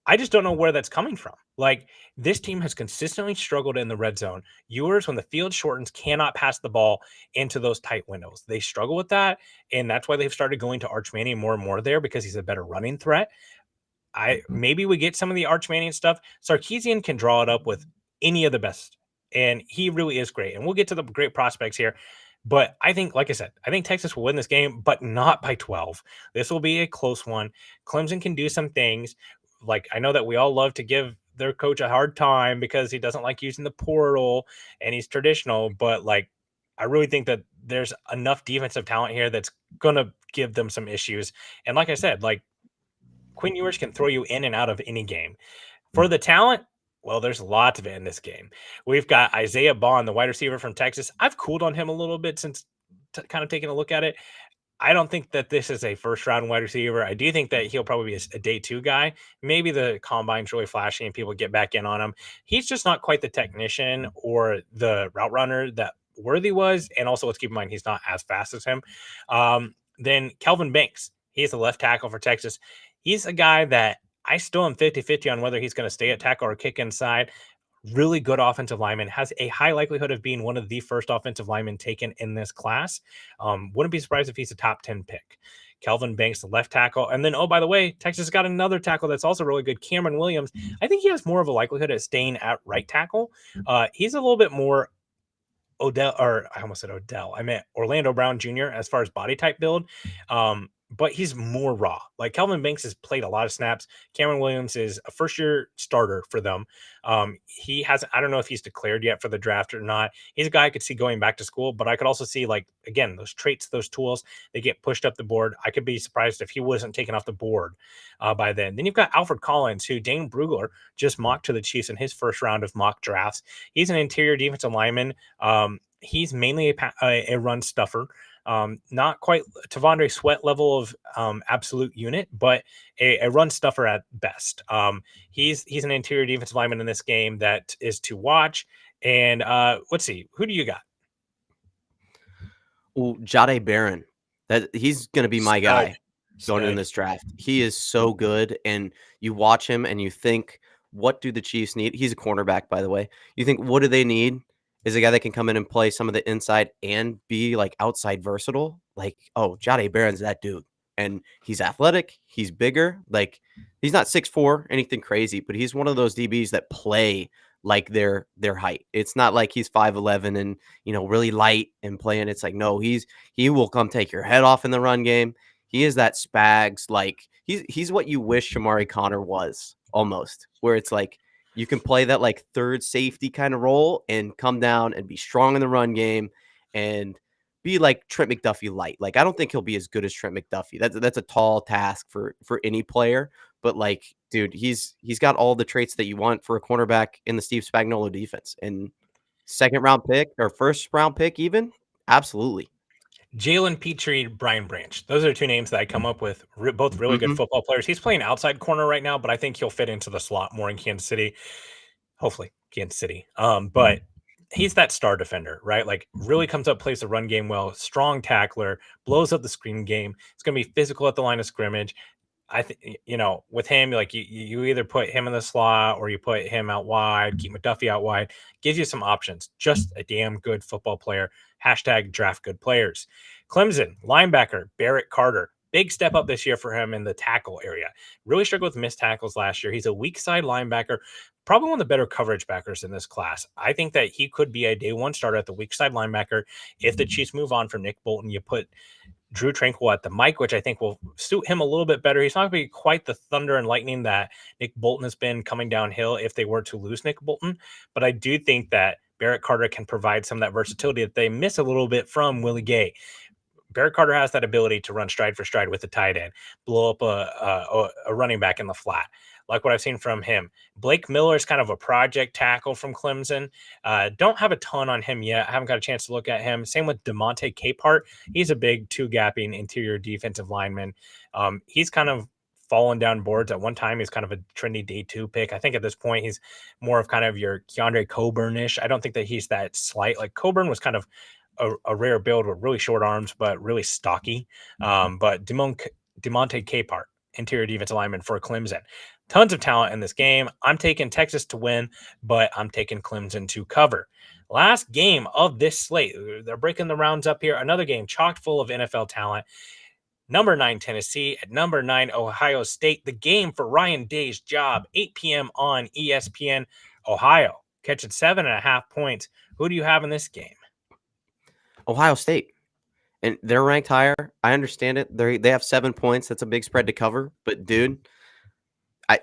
S5: I just don't know where that's coming from. Like, this team has consistently struggled in the red zone. Ewers, when the field shortens, cannot pass the ball into those tight windows. They struggle with that, and that's why they've started going to Arch Manning more and more there because he's a better running threat. Maybe we get some of the Arch Manning stuff. Sarkisian can draw it up with any of the best, and he really is great. And we'll get to the great prospects here. But I think, like I said, I think Texas will win this game, but not by 12. This will be a close one. Clemson can do some things. Like, I know that we all love to give their coach a hard time because he doesn't like using the portal and he's traditional, but like, I really think that there's enough defensive talent here that's going to give them some issues. And like I said, like, Quinn Ewers can throw you in and out of any game. For the talent, well, there's lots of it in this game. We've got Isaiah Bond, the wide receiver from Texas. I've cooled on him a little bit since kind of taking a look at it. I don't think that this is a first-round wide receiver. I do think that he'll probably be a day two guy. Maybe the combine's really flashy and people get back in on him. He's just not quite the technician or the route runner that Worthy was. And also, let's keep in mind, he's not as fast as him. Then Kelvin Banks. He's the left tackle for Texas. He's a guy that I still am 50-50 on whether he's going to stay at tackle or kick inside. Really good offensive lineman, has a high likelihood of being one of the first offensive linemen taken in this class. Wouldn't be surprised if he's a top 10 pick. Kelvin Banks, the left tackle. And then, oh, by the way, Texas got another tackle that's also really good, Cameron Williams. I think he has more of a likelihood of staying at right tackle. He's a little bit more Odell, or I almost said Odell. I meant Orlando Brown Jr. as far as body type build. But he's more raw. Like, Kelvin Banks has played a lot of snaps. Cameron Williams is a first-year starter for them. He hasn't, I don't know if he's declared yet for the draft or not. He's a guy I could see going back to school, but I could also see, like, again, those traits, those tools, they get pushed up the board. I could be surprised if he wasn't taken off the board by then. Then you've got Alfred Collins, who Dane Brugler just mocked to the Chiefs in his first round of mock drafts. He's an interior defensive lineman. He's mainly a run stuffer. Not quite Tavondre Sweat level of absolute unit, but a run stuffer at best. He's an interior defensive lineman in this game that is to watch. And let's see, who do you got?
S6: Well, Jahdae Barron, he's going to be my guy going in this draft. He is so good, and you watch him and you think, what do the Chiefs need? He's a cornerback, by the way. You think, what do they need? Is a guy that can come in and play some of the inside and be like outside versatile. Like, oh, Jahdae Barron's that dude. And he's athletic. He's bigger. Like, he's not 6'4", anything crazy, but he's one of those DBs that play like their height. It's not like he's 5'11" and, really light and playing. It's like, no, he will come take your head off in the run game. He is that Spags. Like, he's what you wish Shamari Connor was, almost, where it's like, you can play that like third safety kind of role and come down and be strong in the run game and be like Trent McDuffie light. Like, I don't think he'll be as good as Trent McDuffie. That's a tall task for any player. But like, dude, he's got all the traits that you want for a cornerback in the Steve Spagnuolo defense. And second round pick or first round pick even, absolutely.
S5: Jalen Petrie, Brian Branch. Those are two names that I come up with. Both really good football players. He's playing outside corner right now, but I think he'll fit into the slot more in Kansas City. Hopefully, Kansas City. But he's that star defender, right? Like, really comes up, plays the run game well, strong tackler, blows up the screen game. It's going to be physical at the line of scrimmage. I think, with him, like, you either put him in the slot or you put him out wide, keep McDuffie out wide, gives you some options. Just a damn good football player. # draft good players. Clemson, linebacker, Barrett Carter. Big step up this year for him in the tackle area. Really struggled with missed tackles last year. He's a weak side linebacker, probably one of the better coverage backers in this class. I think that he could be a day one starter at the weak side linebacker. If the Chiefs move on from Nick Bolton, you put Drew Tranquil at the mic, which I think will suit him a little bit better. He's not going to be quite the thunder and lightning that Nick Bolton has been coming downhill if they were to lose Nick Bolton. But I do think that Barrett Carter can provide some of that versatility that they miss a little bit from Willie Gay. Barrett Carter has that ability to run stride for stride with the tight end, blow up a running back in the flat. like what I've seen from him. Blake Miller is kind of a project tackle from Clemson. Don't have a ton on him yet. I haven't got a chance to look at him. Same with DeMonte Capehart. He's a big two-gapping interior defensive lineman. He's kind of fallen down boards. At one time, he's kind of a trendy day 2 pick. I think at this point, he's more of kind of your Keandre Coburn-ish. I don't think that he's that slight. Like Coburn was kind of a rare build with really short arms, but really stocky. But DeMonte Capehart, interior defensive lineman for Clemson. Tons of talent in this game. I'm taking Texas to win, but I'm taking Clemson to cover. Last game of this slate. They're breaking the rounds up here. Another game chock full of NFL talent. Number 9, Tennessee at number 9, Ohio State. The game for Ryan Day's job, 8 p.m. on ESPN. Ohio catching 7.5 points. Who do you have in this game?
S6: Ohio State. And they're ranked higher. I understand it. They have 7 points. That's a big spread to cover. But, dude,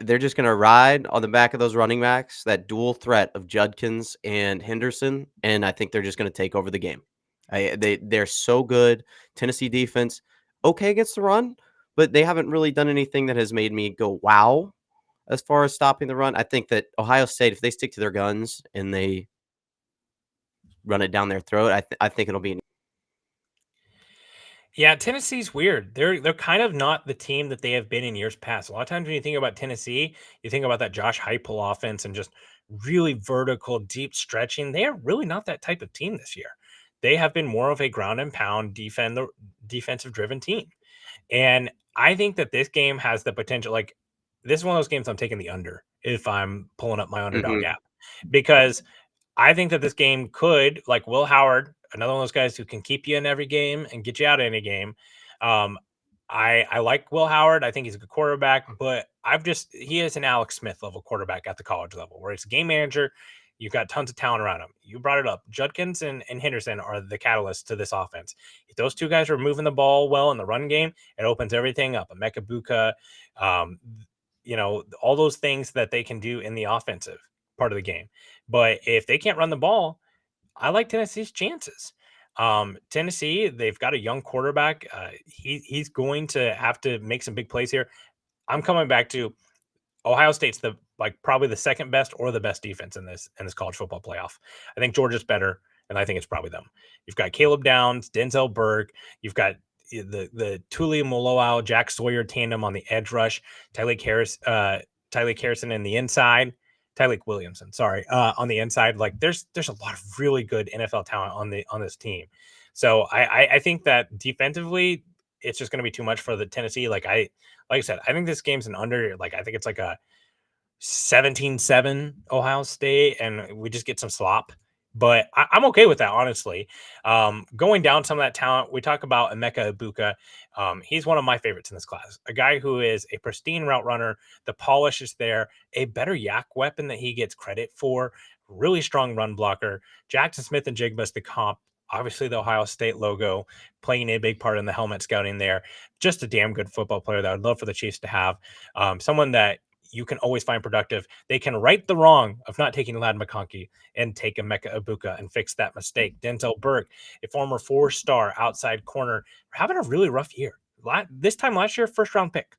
S6: they're just going to ride on the back of those running backs, that dual threat of Judkins and Henderson, and I think they're just going to take over the game. They're so good. Tennessee defense, okay against the run, but they haven't really done anything that has made me go, wow, as far as stopping the run. I think that Ohio State, if they stick to their guns and they run it down their throat, I think it'll be.
S5: Yeah, Tennessee's weird. They're kind of not the team that they have been in years past. A lot of times when you think about Tennessee, you think about that Josh Heupel offense and just really vertical, deep stretching. They are really not that type of team this year. They have been more of a ground and pound defensive driven team. And I think that this game has the potential. Like, this is one of those games I'm taking the under if I'm pulling up my underdog app, because I think that this game could, like Will Howard, another one of those guys who can keep you in every game and get you out of any game. I like Will Howard. I think he's a good quarterback, but he is an Alex Smith level quarterback at the college level, where it's a game manager. You've got tons of talent around him. You brought it up. Judkins and Henderson are the catalyst to this offense. If those two guys are moving the ball well in the run game, it opens everything up. Emeka Buka, all those things that they can do in the offensive part of the game. But if they can't run the ball, I like Tennessee's chances. Tennessee, they've got a young quarterback. He's going to have to make some big plays here. I'm coming back to Ohio State's probably the second best or the best defense in this college football playoff. I think Georgia's better, and I think it's probably them. You've got Caleb Downs, Denzel Burke. You've got the Tuli Moloau, Jack Sawyer tandem on the edge rush. Tyleik Harrison in the inside. Tyleik Williamson, on the inside. Like there's a lot of really good NFL talent on this team. So I think that defensively, it's just going to be too much for the Tennessee. Like I said, I think this game's an under. Like I think it's like a 17-7 Ohio State, and we just get some slop. But I'm okay with that, honestly. Going down some of that talent, we talk about Emeka Ibuka. He's one of my favorites in this class. A guy who is a pristine route runner. The polish is there. A better yak weapon that he gets credit for. Really strong run blocker. Jackson Smith and Jigba's the comp. Obviously, the Ohio State logo playing a big part in the helmet scouting there. Just a damn good football player that I'd love for the Chiefs to have. Someone that you can always find productive. They can right the wrong of not taking Ladd McConkey and take Emeka Ibuka and fix that mistake. Denzel Burke, a former 4-star outside corner, having a really rough year. This time last year, first round pick.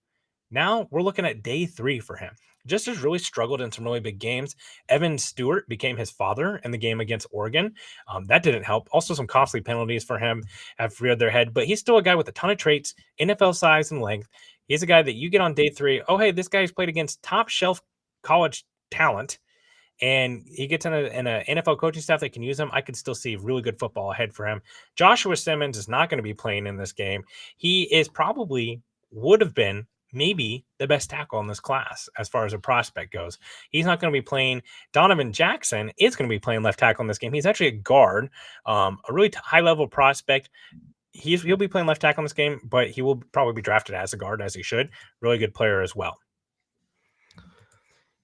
S5: Now we're looking at day 3 for him. Just has really struggled in some really big games. Evan Stewart became his father in the game against Oregon. That didn't help. Also, some costly penalties for him have reared their head, but he's still a guy with a ton of traits, NFL size and length. He's a guy that you get on day 3. Oh, hey, this guy's played against top shelf college talent, and he gets in an NFL coaching staff that can use him. I could still see really good football ahead for him. Joshua Simmons is not going to be playing in this game. He is would have been maybe the best tackle in this class as far as a prospect goes. He's not going to be playing. Donovan Jackson is going to be playing left tackle in this game. He's actually a guard, a really high-level prospect. He'll be playing left tackle in this game, but he will probably be drafted as a guard, as he should. Really good player as well.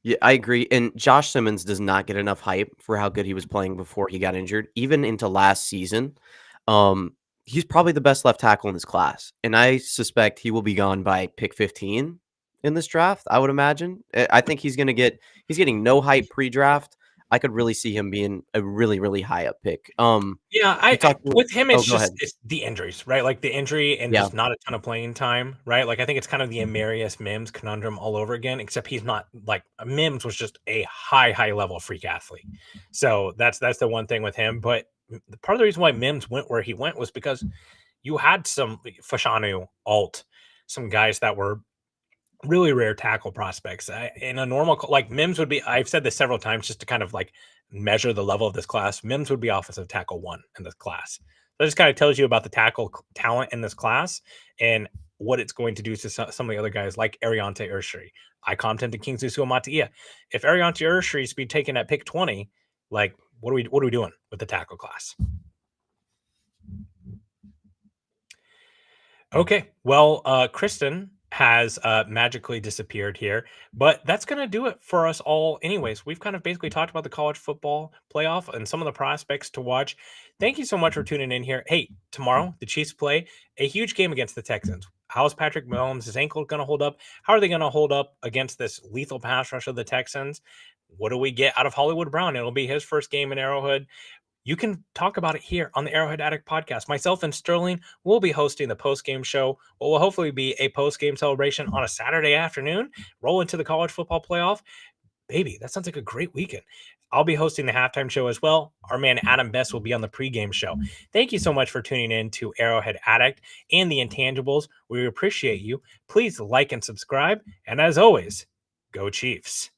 S6: Yeah, I agree. And Josh Simmons does not get enough hype for how good he was playing before he got injured. Even into last season, he's probably the best left tackle in this class. And I suspect he will be gone by pick 15 in this draft, I would imagine. I think he's getting no hype pre-draft. I could really see him being a really, really high up pick.
S5: Yeah, with him, it's
S6: go
S5: just
S6: ahead.
S5: it's the injuries, right? Like the injury and
S6: Yeah.
S5: just not a ton of playing time, right? Like I think it's kind of the Amarius Mims conundrum all over again, except he's not like Mims was just a high level freak athlete. So that's the one thing with him. But part of the reason why Mims went where he went was because you had some Fashanu, Alt, some guys that were really rare tackle prospects. In a normal, like Mims would be, I've said this several times just to kind of like measure the level of this class. Mims would be offensive tackle 1 in this class. That just kind of tells you about the tackle talent in this class and what it's going to do to some of the other guys like Ariante Urshri. I commented to Kingsley Suamatia. If Ariante Urshri is be taken at pick 20, like what are we doing with the tackle class? Okay, well, Kristen has magically disappeared here, but that's going to do it for us all anyways. We've kind of basically talked about the college football playoff and some of the prospects to watch. Thank you so much for tuning in here. Hey, tomorrow the Chiefs play a huge game against the Texans. How's Patrick Mahomes' his ankle going to hold up? How are they going to hold up against this lethal pass rush of the Texans? What do we get out of Hollywood Brown? It'll be his first game in Arrowhead. You can talk about it here on the Arrowhead Addict podcast. Myself and Sterling will be hosting the post-game show. What will hopefully be a post-game celebration on a Saturday afternoon. Roll into the college football playoff. Baby, that sounds like a great weekend. I'll be hosting the halftime show as well. Our man Adam Best will be on the pregame show. Thank you so much for tuning in to Arrowhead Addict and the Intangibles. We appreciate you. Please like and subscribe. And as always, go Chiefs.